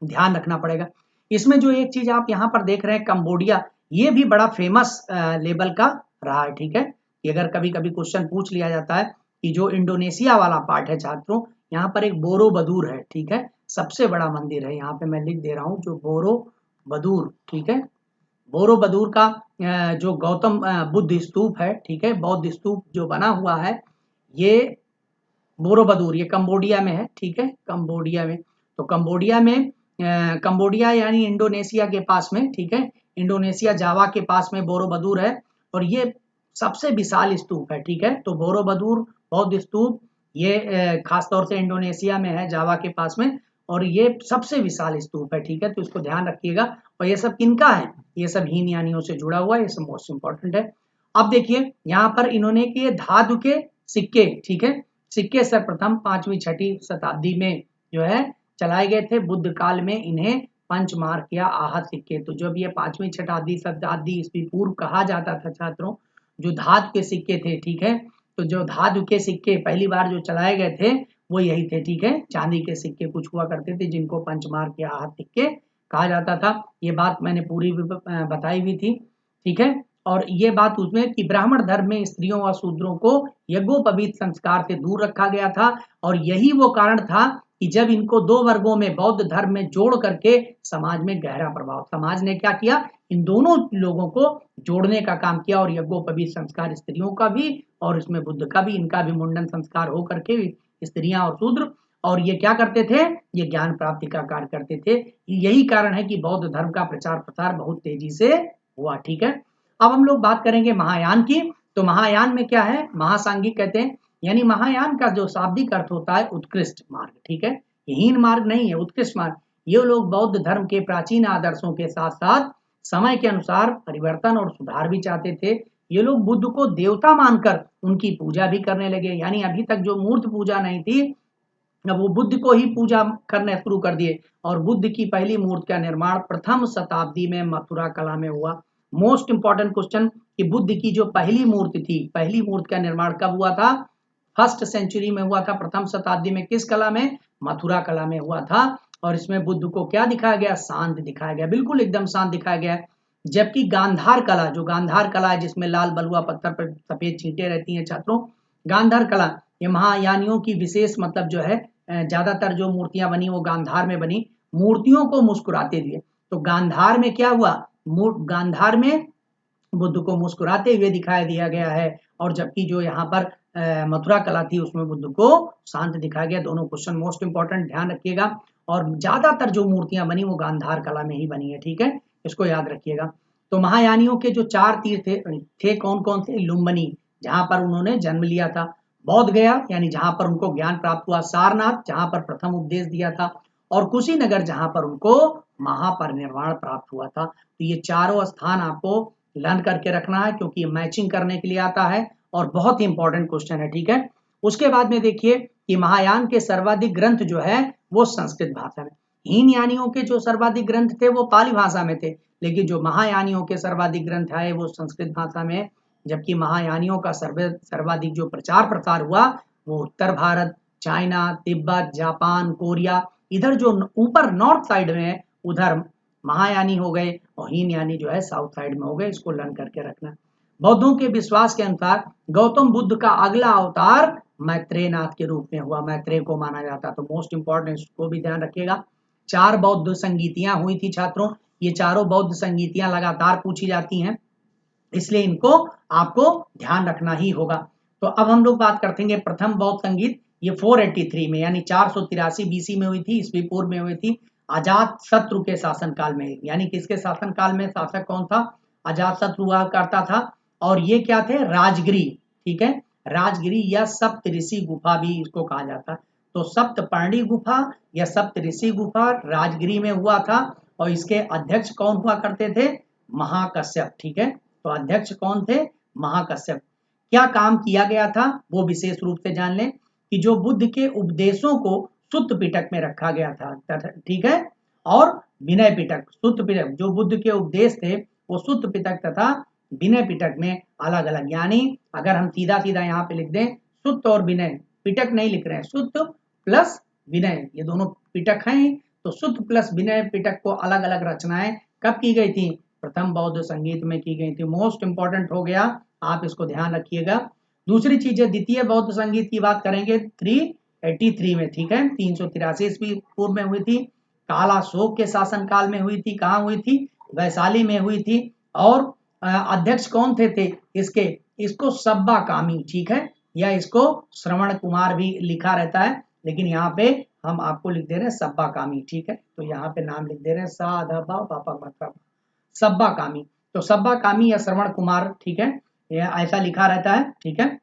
ध्यान रखना पड़ेगा। इसमें जो एक चीज आप यहाँ पर देख रहे हैं, कंबोडिया, ये भी बड़ा फेमस लेवल का रहा है। ठीक है, कि अगर कभी कभी क्वेश्चन पूछ लिया जाता है कि जो इंडोनेशिया वाला पार्ट है छात्रों, यहाँ पर एक बोरोबदूर है। ठीक है, सबसे बड़ा मंदिर है, यहाँ पे मैं लिख दे रहा हूँ, जो बोरोबदूर। ठीक है, बोरोबदूर का जो गौतम बुद्ध स्तूप है, ठीक है, बौद्ध स्तूप जो बना हुआ है, ये बोरोबदूर, ये कंबोडिया में है। ठीक है, कंबोडिया में, तो कंबोडिया यानी इंडोनेशिया के पास में। ठीक है, इंडोनेशिया जावा के पास में बोरोबदूर है, और ये सबसे विशाल स्तूप है। ठीक है, तो बोरोबदूर बौद्ध स्तूप ये खास तौर से इंडोनेशिया में है, जावा के पास में, और ये सबसे विशाल स्तूप है। ठीक है, तो इसको ध्यान रखिएगा। और ये सब किनका है? ये सब हीनयानियों से जुड़ा हुआ है, ये सब मोस्ट इंपॉर्टेंट है। अब देखिए यहाँ पर इन्होंने किए धातु के सिक्के। ठीक है, सिक्के सर्वप्रथम 5वीं 6वीं शताब्दी में जो है चलाए गए थे। बुद्ध काल में इन्हें पंचमार्क या आहत सिक्के, तो जब ये 5वीं शताब्दी ईस्वी पूर्व कहा जाता था छात्रों, जो धातु के सिक्के थे। ठीक है, तो जो धातु के सिक्के पहली बार जो चलाए गए थे वो यही थे। ठीक है, चांदी के सिक्के कुछ हुआ करते थे जिनको पंचमार्क या आहत सिक्के कहा जाता था। ये बात मैंने पूरी बताई हुई थी। ठीक है, और ये बात उसमें कि ब्राह्मण धर्म में स्त्रियों और शूद्रों को यज्ञोपवीत संस्कार से दूर रखा गया था। और यही वो कारण था कि जब इनको दो वर्गों में, बौद्ध धर्म में जोड़ करके समाज में गहरा प्रभाव, समाज ने क्या किया, इन दोनों लोगों को जोड़ने का काम किया। और यज्ञोपवीत संस्कार स्त्रियों का भी और इसमें बुद्ध का भी, इनका भी मुंडन संस्कार हो करके स्त्रियां और शूद्र, और ये क्या करते थे, ये ज्ञान प्राप्ति का कार्य करते थे। यही कारण है कि बौद्ध धर्म का प्रचार प्रसार बहुत तेजी से हुआ। ठीक है, अब हम लोग बात करेंगे महायान की। तो महायान में क्या है, महासांगिक कहते हैं, यानी महायान का जो शाब्दिक अर्थ होता है उत्कृष्ट मार्ग। ठीक है, हीन मार्ग नहीं है, उत्कृष्ट मार्ग। ये लोग बौद्ध धर्म के प्राचीन आदर्शों के साथ साथ समय के अनुसार परिवर्तन और सुधार भी चाहते थे। ये लोग बुद्ध को देवता मानकर उनकी पूजा भी करने लगे, यानी अभी तक जो मूर्ति पूजा नहीं थी, अब वो बुद्ध को ही पूजा करना शुरू कर दिए। और बुद्ध की पहली मूर्ति का निर्माण प्रथम शताब्दी में मथुरा कला में हुआ। मोस्ट इंपॉर्टेंट क्वेश्चन कि बुद्ध की जो पहली मूर्ति थी, पहली मूर्ति का निर्माण कब हुआ था? 1st सेंचुरी में हुआ था, प्रथम शताब्दी में। किस कला में? मथुरा कला में हुआ था। और इसमें बुद्ध को क्या दिखाया गया? शांत दिखाया गया, बिल्कुल एकदम शांत दिखाया गया। जबकि गांधार कला, जो गांधार कला है जिसमें लाल बलुआ पत्थर पर सफेद छींटे रहती हैं छात्रों, गांधार कला ये महायानियों की विशेष मतलब जो है, ज्यादातर जो मूर्तियां बनी वो गांधार में बनी, मूर्तियों को मुस्कुराते दिए। तो गांधार में क्या हुआ, गांधार में बुद्ध को मुस्कुराते हुए दिखाई दिया गया है, और जबकि जो यहाँ पर मथुरा कला थी उसमें बुद्ध को शांत दिखाया गया। दोनों क्वेश्चन मोस्ट इंपॉर्टेंट, ध्यान रखिएगा। और ज्यादातर जो मूर्तियां बनी वो गांधार कला में ही बनी है, ठीक है, इसको याद रखिएगा। तो महायानियों के जो 4 तीर्थ थे कौन कौन थे? लुम्बिनी, जहां पर उन्होंने जन्म लिया था, बौद्ध गया यानी जहां पर उनको ज्ञान प्राप्त हुआ, सारनाथ जहां पर प्रथम उपदेश दिया था, और कुशीनगर जहां पर उनको महापरिनिर्वाण प्राप्त हुआ था। तो ये चारों स्थान आपको लर्न करके रखना है, क्योंकि मैचिंग करने के लिए आता है और बहुत ही इंपॉर्टेंट क्वेश्चन है, ठीक है। उसके बाद में देखिए कि महायान के सर्वाधिक ग्रंथ जो है वो संस्कृत भाषा में, हीनयानियों के जो सर्वाधिक ग्रंथ थे वो पाली भाषा में थे, लेकिन जो महायानियों के सर्वाधिक ग्रंथ आए वो संस्कृत भाषा में, जबकि महायानियों का सर्वाधिक जो प्रचार प्रसार हुआ वो Uttar Bharat, China, Tibet, Japan, Korea, इधर जो ऊपर नॉर्थ साइड में है उधर महायानी हो गए, और हीनयानी जो है साउथ साइड में हो गए। इसको लर्न करके रखना। बौद्धों के विश्वास के अनुसार गौतम बुद्ध का अगला अवतार मैत्रेय नाथ के रूप में हुआ, मैत्रेय को माना जाता, तो मोस्ट इंपॉर्टेंट, इसको भी ध्यान रखिएगा। 4 बौद्ध संगीतियां हुई थी छात्रों, ये चारों बौद्ध संगीतियां लगातार पूछी जाती हैं, इसलिए इनको आपको ध्यान रखना ही होगा। तो अब हम लोग बात करते हैं प्रथम बौद्ध संगीत, ये 483 में यानी 483 बीसी में हुई थी, ईस्वी पूर्व में हुई थी, अजात शत्रु के शासनकाल में। यानी किसके शासनकाल में? शासक कौन था? अजात शत्रु हुआ करता था। और ये क्या थे? राजगिरी, ठीक है, राजगिरी या सप्त ऋषि गुफा भी इसको कहा जाता है। तो सप्तपर्णी गुफा या सप्त ऋषि गुफा राजगिरी में हुआ था, और इसके अध्यक्ष कौन हुआ करते थे? महाकश्यप, ठीक है। तो अध्यक्ष कौन थे? महाकश्यप। क्या काम किया गया था वो विशेष रूप से जान लें कि जो बुद्ध के उपदेशों को सुत्त पिटक में रखा गया था, ठीक है, और विनय पिटक, सुत्त पिटक जो बुद्ध के उपदेश थे वो सुत्त पिटक तथा विनय पिटक में अलग अलग, यानी अगर हम सीधा सीधा यहाँ पे लिख दें सुत्त और विनय, पिटक नहीं लिख रहे हैं, सुत्त प्लस विनय, ये दोनों पिटक हैं, तो सुत्त प्लस विनय पिटक को अलग अलग रचनाएं कब की गई थी? प्रथम बौद्ध संगीत में की गई थी। मोस्ट इंपॉर्टेंट हो गया, आप इसको ध्यान रखिएगा। दूसरी चीज है द्वितीय बौद्ध संगीत की बात करेंगे 383 में, ठीक है, 383 ईस्वी पूर्व में हुई थी, कालाशोक के शासनकाल में हुई थी। कहाँ हुई थी? वैशाली में हुई थी। और अध्यक्ष कौन थे इसके? इसको सब्बा कामी, ठीक है, या इसको श्रवण कुमार भी लिखा रहता है, लेकिन यहाँ पे हम आपको लिख दे रहे हैं सब्बा कामी, ठीक है। तो यहाँ पे नाम लिख दे रहे हैं सब्बा कामी। तो सब्बा कामी या श्रवण कुमार, ठीक है, ऐसा लिखा रहता है, ठीक है।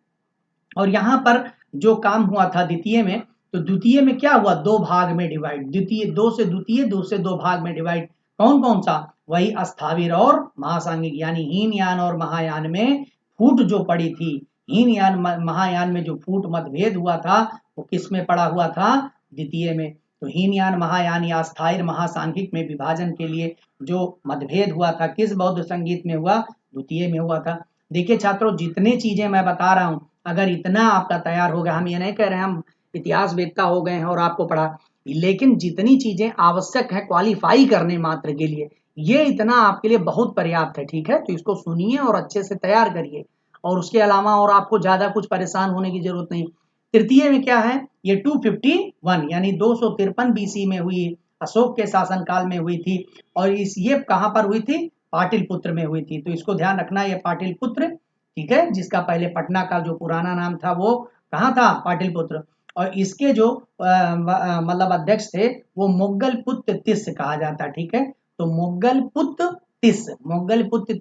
और यहाँ पर जो काम हुआ था द्वितीय में, तो द्वितीय में क्या हुआ? 2 भाग में डिवाइड, द्वितीय 2 से द्वितीय, 2 से 2 भाग में डिवाइड। कौन कौन सा? वही अस्थाविर और महासांगिक, यानी हीनयान और महायान में फूट जो पड़ी थी, हीनयान महायान में जो फूट मतभेद हुआ था वो किस में पड़ा हुआ था? द्वितीय में। तो हीनयान महायान या अस्थायी महासांगिक में विभाजन के लिए जो मतभेद हुआ था किस बौद्ध संगीत में हुआ? द्वितीय में हुआ था। देखिए छात्रों, जितनी चीजें मैं बता रहा हूं, अगर इतना आपका तैयार हो गया, हम ये नहीं कह रहे हैं हम इतिहास वेत्ता हो गए हैं और आपको पढ़ा, लेकिन जितनी चीजें आवश्यक है क्वालिफाई करने मात्र के लिए, ये इतना आपके लिए बहुत पर्याप्त है, ठीक है। तो इसको सुनिए और अच्छे से तैयार करिए, और उसके अलावा और आपको ज्यादा कुछ परेशान होने की जरूरत नहीं। तृतीय में क्या है? ये 251 यानी 253 बीसी में हुई, अशोक के शासनकाल में हुई थी, और ये कहां पर हुई थी? पाटिलपुत्र में हुई थी। तो इसको ध्यान रखना, ये पाटिलपुत्र, ठीक है, जिसका पहले पटना का जो पुराना नाम था वो कहाँ था? पाटिलपुत्र। और इसके जो मतलब अध्यक्ष थे वो मोगलपुत्र तिस्स कहा जाता, ठीक है। तो मोगलपुत्र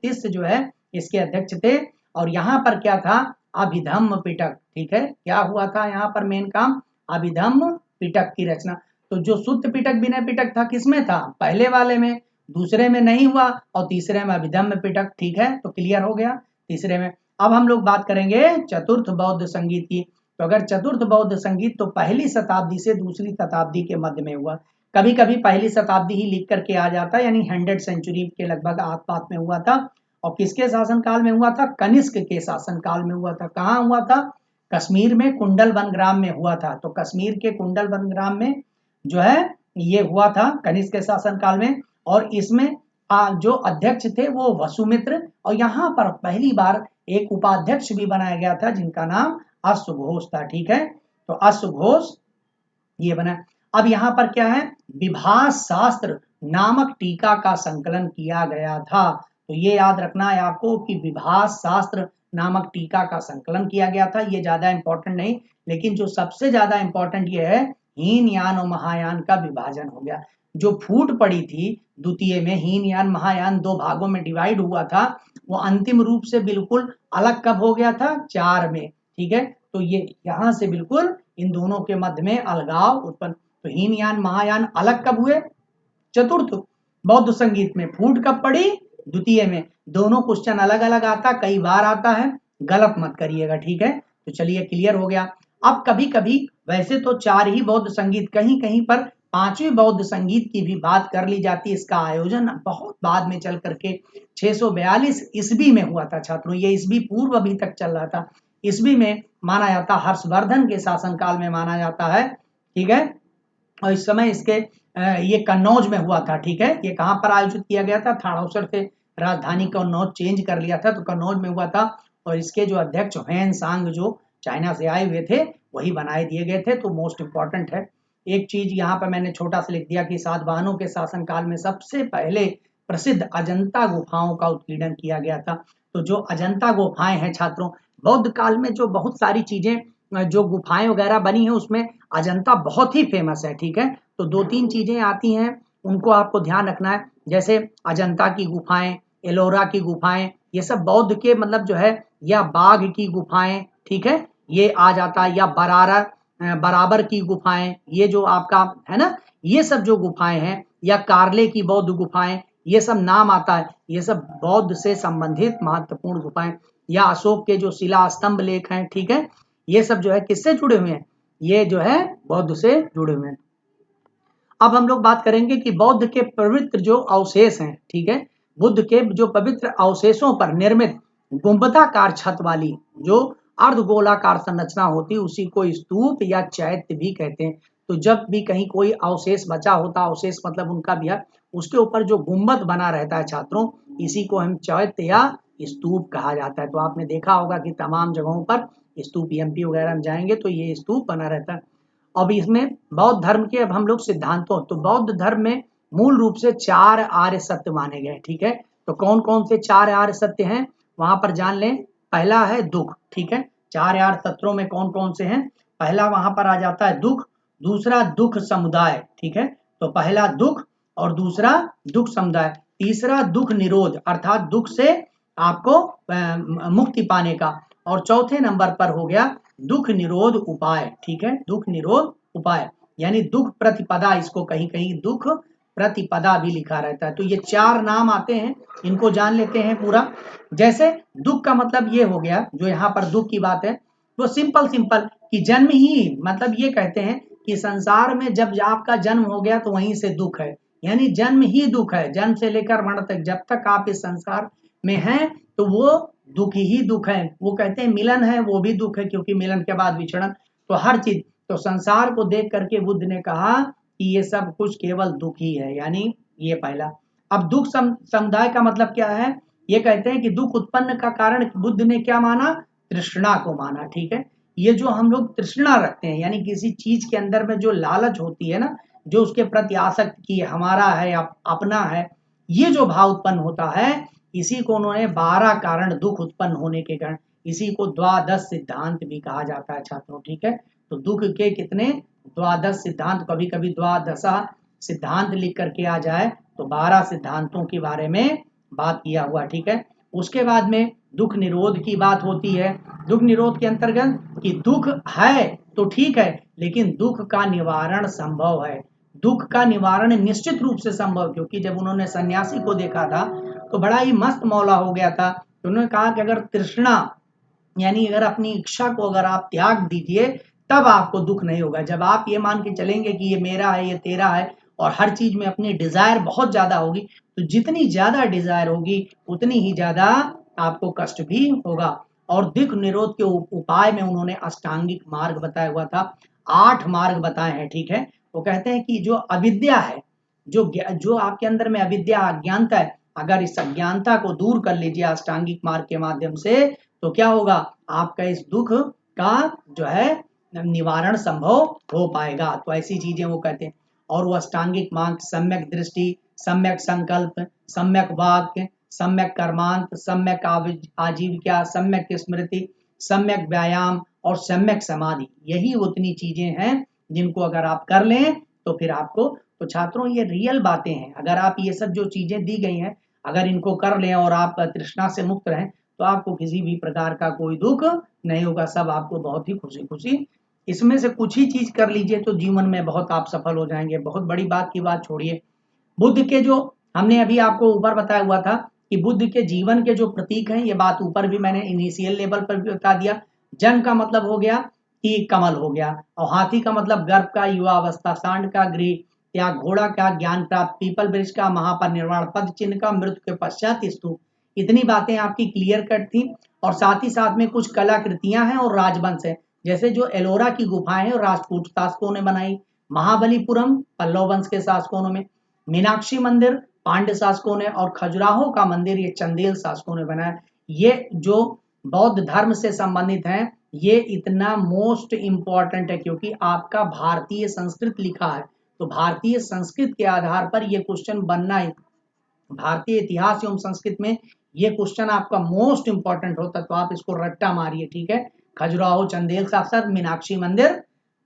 तिस्स जो है इसके अध्यक्ष थे। और यहाँ पर क्या था? अभिधम्म पिटक, ठीक है, क्या हुआ था यहाँ पर मेन काम? अभिधम्म पिटक की रचना। तो जो सुत्त पिटक विनय पिटक था किसमें था? पहले वाले में, दूसरे में नहीं हुआ, और तीसरे में अभिधम्म पिटक, ठीक है, तो क्लियर हो गया तीसरे में। अब हम लोग बात करेंगे चतुर्थ बौद्ध संगीत की। तो अगर चतुर्थ बौद्ध संगीत तो पहली शताब्दी से दूसरी शताब्दी के मध्य में हुआ, कभी कभी पहली शताब्दी ही लिख करके आ जाता, यानी 100 सेंचुरी के लगभग आसपास में हुआ था। और किसके शासनकाल में हुआ था? कनिष्क के शासनकाल में हुआ था। कहाँ हुआ था? कश्मीर में कुंडल वनग्राम में हुआ था। तो कश्मीर के कुंडल वनग्राम में जो है ये हुआ था कनिष्क के शासनकाल में। और इसमें जो अध्यक्ष थे वो वसुमित्र, और यहाँ पर पहली बार एक उपाध्यक्ष भी बनाया गया था जिनका नाम अश्वघोष था, ठीक है। तो अश्वघोष ये बना। अब यहाँ पर क्या है? विभास शास्त्र नामक टीका का संकलन किया गया था। तो ये याद रखना है आपको कि विभास शास्त्र नामक टीका का संकलन किया गया था। ये ज्यादा इंपॉर्टेंट नहीं, लेकिन जो सबसे ज्यादा इंपॉर्टेंट ये है हीन यान और महायान का विभाजन हो गया। जो फूट पड़ी थी द्वितीय में, हीन यान महायान दो भागों में डिवाइड हुआ था, वो अंतिम रूप से बिल्कुल अलग कब हो गया था? 4 में। ठीक है, तो ये यहां से बिल्कुल इन दोनों के मध्य में अलगाव उत्पन्न। तो हीनयान महायान अलग कब हुए? चतुर्थ बौद्ध संगीत में। फूट कब पड़ी? द्वितीय में। दोनों क्वेश्चन अलग अलग आता, कई बार आता है, गलत मत करिएगा। ठीक है, तो चलिए क्लियर हो गया। अब कभी कभी वैसे तो 4 ही बौद्ध संगीत, कहीं कहीं पर 5वीं बौद्ध संगीत की भी बात कर ली जाती है। इसका आयोजन बहुत बाद में चल करके 642 ईस्वी में हुआ था छात्रों। ये ईस्वी पूर्व अभी तक चल रहा था। ईस्वी में माना जाता, हर्षवर्धन के शासनकाल में माना जाता है। ठीक है, और इस समय इसके ये कन्नौज में हुआ था। ठीक है, ये कहाँ पर आयोजित किया गया था? थाड़ाउसर से राजधानी कन्नौज चेंज कर लिया था, तो कन्नौज में हुआ था। और इसके जो अध्यक्ष हुएन सांग जो चाइना से आए हुए थे, वही बनाए दिए गए थे। तो मोस्ट इंपॉर्टेंट है। एक चीज यहाँ पर मैंने छोटा सा लिख दिया कि सातवाहनों के शासनकाल में सबसे पहले प्रसिद्ध अजंता गुफाओं का उत्कीर्णन किया गया था। तो जो अजंता गुफाएं हैं छात्रों, बौद्ध काल में जो बहुत सारी चीजें जो गुफाएं वगैरह बनी है, उसमें अजंता बहुत ही फेमस है। ठीक है, तो 2-3 चीजें आती हैं, उनको आपको ध्यान रखना है। जैसे अजंता की गुफाएं, एलोरा की गुफाएं, ये सब बौद्ध के मतलब जो है, या बाघ की गुफाएं, ठीक है, ये आ जाता है। या बराबर की गुफाएं, ये जो आपका है ना, ये सब जो गुफाएं हैं, या कार्ले की बौद्ध गुफाएं, ये सब नाम आता है। ये सब बौद्ध से संबंधित महत्वपूर्ण गुफाएं। या अशोक के जो शिला स्तंभ लेख हैं, ठीक है, ये सब जो है किससे जुड़े हुए हैं? ये जो है बौद्ध से जुड़े हुए हैं। अब हम लोग बात करेंगे कि बौद्ध के पवित्र जो अवशेष हैं, ठीक है, बुद्ध के जो पवित्र अवशेषों पर निर्मित गुंबदाकार छत वाली जो अर्धगोलाकार संरचना होती है, उसी को स्तूप या चैत्य भी कहते हैं। तो जब भी कहीं कोई अवशेष बचा होता, अवशेष मतलब उनका भी है, उसके ऊपर जो गुंबद बना रहता है छात्रों, इसी को हम चैत्य या स्तूप कहा जाता है। तो आपने देखा होगा कि तमाम जगहों पर स्तूप, एमपी वगैरह में जाएंगे तो ये स्तूप बना रहता है। अब इसमें बौद्ध धर्म के अब हम लोग सिद्धांतों, तो बौद्ध धर्म में मूल रूप से 4 आर्य सत्य माने गए। ठीक है, तो कौन कौन से 4 आर्य सत्य हैं वहां पर जान लें। पहला है दुख। ठीक है, 4 आर्य सत्यों में कौन कौन से हैं? पहला वहां पर आ जाता है दुख, दूसरा दुख समुदाय। ठीक है, तो पहला दुख और दूसरा दुख समुदाय, तीसरा दुख निरोध अर्थात दुख से आपको मुक्ति पाने का, और चौथे नंबर पर हो गया दुख निरोध उपाय। ठीक है, दुख निरोध उपाय यानी दुख प्रतिपदा, इसको कहीं कहीं दुख प्रतिपदा भी लिखा रहता है। तो ये 4 नाम आते हैं, इनको जान लेते हैं पूरा। जैसे दुख का मतलब ये हो गया, जो यहाँ पर दुख की बात है, वो सिंपल कि जन्म ही, मतलब ये कहते हैं कि संसार में जब आपका जन्म हो गया तो वहीं से दुख है, यानी जन्म ही दुख है। जन्म से लेकर मरण तक जब तक आप इस संसार में हैं, तो वो दुख ही दुख है। वो कहते हैं मिलन है, वो भी दुख है, क्योंकि मिलन के बाद विछड़न। तो हर चीज, तो संसार को देख करके बुद्ध ने कहा कि ये सब कुछ केवल दुख ही है, यानी ये पहला। अब दुख समुदाय का मतलब क्या है? ये कहते हैं कि दुख उत्पन्न का कारण बुद्ध ने क्या माना? तृष्णा को माना। ठीक है, ये जो हम लोग तृष्णा रखते हैं, यानी किसी चीज के अंदर में जो लालच होती है ना, जो उसके प्रति आसक्त की हमारा है, अपना है, ये जो भाव उत्पन्न होता है, इसी को उन्होंने 12 कारण दुख उत्पन्न होने के कारण, इसी को द्वादश सिद्धांत भी कहा जाता है छात्रों। ठीक है, तो दुख के कितने? द्वादश सिद्धांत। कभी कभी द्वादशा सिद्धांत लिख करके आ जाए तो 12 सिद्धांतों के बारे में बात किया हुआ। ठीक है, उसके बाद में दुख निरोध की बात होती है। दुख निरोध के अंतर्गत कि दुख है तो ठीक है, लेकिन दुख का निवारण संभव है। दुख का निवारण निश्चित रूप से संभव, क्योंकि जब उन्होंने सन्यासी को देखा था तो बड़ा ही मस्त मौला हो गया था। तो उन्होंने कहा कि अगर तृष्णा, यानी अगर अपनी इच्छा को अगर आप त्याग दीजिए, तब आपको दुख नहीं होगा। जब आप ये मान के चलेंगे कि ये मेरा है, ये तेरा है, और हर चीज में अपनी डिजायर बहुत ज्यादा होगी, तो जितनी ज्यादा डिजायर होगी उतनी ही ज्यादा आपको कष्ट भी होगा। और दुख निरोध के उपाय में उन्होंने अष्टांगिक मार्ग बताया हुआ था, 8 मार्ग बताए हैं। ठीक है, वो कहते हैं कि जो अविद्या है, जो आपके अंदर में अविद्या अज्ञानता है, अगर इस अज्ञानता को दूर कर लीजिए अष्टांगिक मार्ग के माध्यम से, तो क्या होगा? आपका इस दुख का जो है निवारण संभव हो पाएगा। तो ऐसी चीजें वो कहते हैं। और वो अष्टांगिक मार्ग, सम्यक दृष्टि, सम्यक संकल्प, सम्यक वाक्य, सम्यक कर्मांत, सम्यक आजीविका, सम्यक स्मृति, सम्यक व्यायाम और सम्यक समाधि। यही उतनी चीजें हैं जिनको अगर आप कर लें तो फिर आपको, तो छात्रों ये रियल बातें हैं। अगर आप ये सब जो चीजें दी गई हैं अगर इनको कर लें और आप तृष्णा से मुक्त रहें तो आपको किसी भी प्रकार का कोई दुख नहीं होगा, सब आपको बहुत ही खुशी खुशी। इसमें से कुछ ही चीज कर लीजिए तो जीवन में बहुत आप सफल हो जाएंगे। बहुत बड़ी बात की बात छोड़िए। बुद्ध के जो हमने अभी आपको ऊपर बताया हुआ था कि बुद्ध के जीवन के जो प्रतीक हैं, ये बात ऊपर भी मैंने इनिशियल लेवल पर भी बता दिया। जंग का मतलब हो गया कि कमल हो गया, और हाथी का मतलब गर्भ का, युवा अवस्था, सांड का गृह त्याग, घोड़ा का ज्ञान प्राप्त, पीपल वृक्ष का महापरिनिर्वाण, पद चिन्ह का मृत्यु के पश्चात स्तूप। इतनी बातें आपकी क्लियर कट थी। और साथ ही साथ में कुछ कलाकृतियां हैं और राजवंश है, जैसे जो एलोरा की गुफाएं हैं राजपूत शासकों ने बनाई, महाबलीपुरम पल्लव वंश के शासकों में, मीनाक्षी मंदिर पांड्य शासकों ने, और खजुराहो का मंदिर ये चंदेल शासकों ने बनाया। ये जो बौद्ध धर्म से संबंधित हैं, ये इतना मोस्ट इंपॉर्टेंट है क्योंकि आपका भारतीय संस्कृत लिखा है, तो भारतीय संस्कृत के आधार पर ये क्वेश्चन बनना है। भारतीय इतिहास एवं संस्कृत में ये क्वेश्चन आपका मोस्ट इंपॉर्टेंट होता है, तो आप इसको रट्टा मारिए, ठीक है। खजुराहो चंदेल शासक, मीनाक्षी मंदिर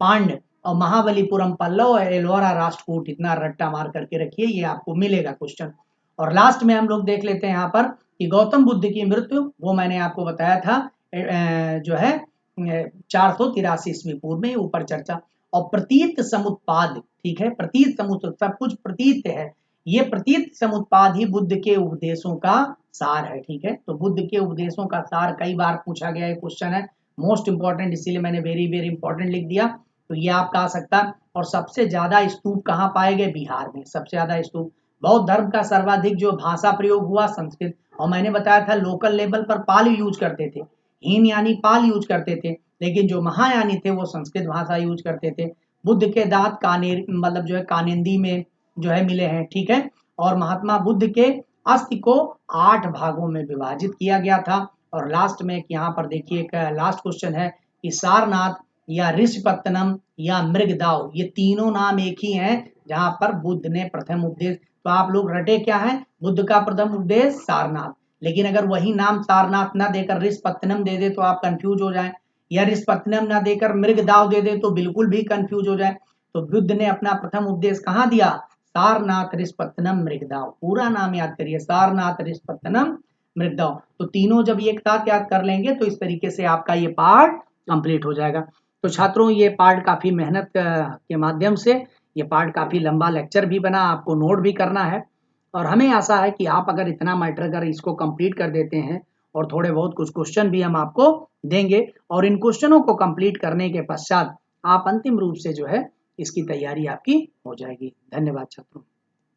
पांड्य, और महाबलीपुरम पल्लव और एलोरा राष्ट्रकूट, इतना रट्टा मार करके रखिए, ये आपको मिलेगा क्वेश्चन। और लास्ट में हम लोग देख लेते हैं यहाँ पर कि गौतम बुद्ध की मृत्यु, वो मैंने आपको बताया था जो है 483 ईस्वी पूर्व में, ऊपर चर्चा। और प्रतीत समुत्पाद, ठीक है, प्रतीत समुत्, सब कुछ प्रतीत है, ये प्रतीत समुत्पाद ही बुद्ध के उपदेशों का सार है, ठीक है। तो बुद्ध के उपदेशों का सार कई बार पूछा गया है, क्वेश्चन है मोस्ट इंपॉर्टेंट, इसीलिए मैंने वेरी वेरी इंपॉर्टेंट लिख दिया। तो ये आपका आ सकता है। और सबसे ज्यादा स्तूप कहाँ पाए गए? बिहार में सबसे ज्यादा स्तूप। बौद्ध धर्म का सर्वाधिक जो भाषा प्रयोग हुआ संस्कृत, और मैंने बताया था लोकल लेवल पर पाल यूज करते थे, हीन यानी पाल यूज करते थे, लेकिन जो महायानी थे वो संस्कृत भाषा यूज करते थे। बुद्ध के दांत कानेर मतलब जो है कानिंदी में जो है मिले हैं, ठीक है। और महात्मा बुद्ध के अस्थि को 8 भागों में विभाजित किया गया था। और लास्ट में यहाँ पर देखिए एक लास्ट क्वेश्चन है कि सारनाथ या ऋषिपत्तनम या मृगदाव, ये तीनों नाम एक ही हैं जहां पर बुद्ध ने प्रथम उपदेश, तो आप लोग रटे क्या है, बुद्ध का प्रथम उपदेश सारनाथ। लेकिन अगर वही नाम सारनाथ ना देकर ऋषिपत्तनम दे दे तो आप कंफ्यूज हो जाए, या ऋषिपत्तनम ना देकर मृगदाव दे दे तो बिल्कुल भी कंफ्यूज हो जाए। तो बुद्ध ने अपना प्रथम उपदेश कहाँ दिया? सारनाथ ऋषिपत्तनम मृगदाव, पूरा नाम याद करिए, सारनाथ ऋषिपत्तनम मृगदाव। तो तीनों जब एक साथ याद कर लेंगे तो इस तरीके से आपका ये पार्ट कंप्लीट हो जाएगा। तो छात्रों ये पार्ट काफी मेहनत के माध्यम से, ये पार्ट काफी लंबा लेक्चर भी बना, आपको नोट भी करना है। और हमें आशा है कि आप अगर इतना मैटर अगर इसको कंप्लीट कर देते हैं, और थोड़े बहुत कुछ क्वेश्चन भी हम आपको देंगे, और इन क्वेश्चनों को कंप्लीट करने के पश्चात आप अंतिम रूप से जो है इसकी तैयारी आपकी हो जाएगी। धन्यवाद छात्रों।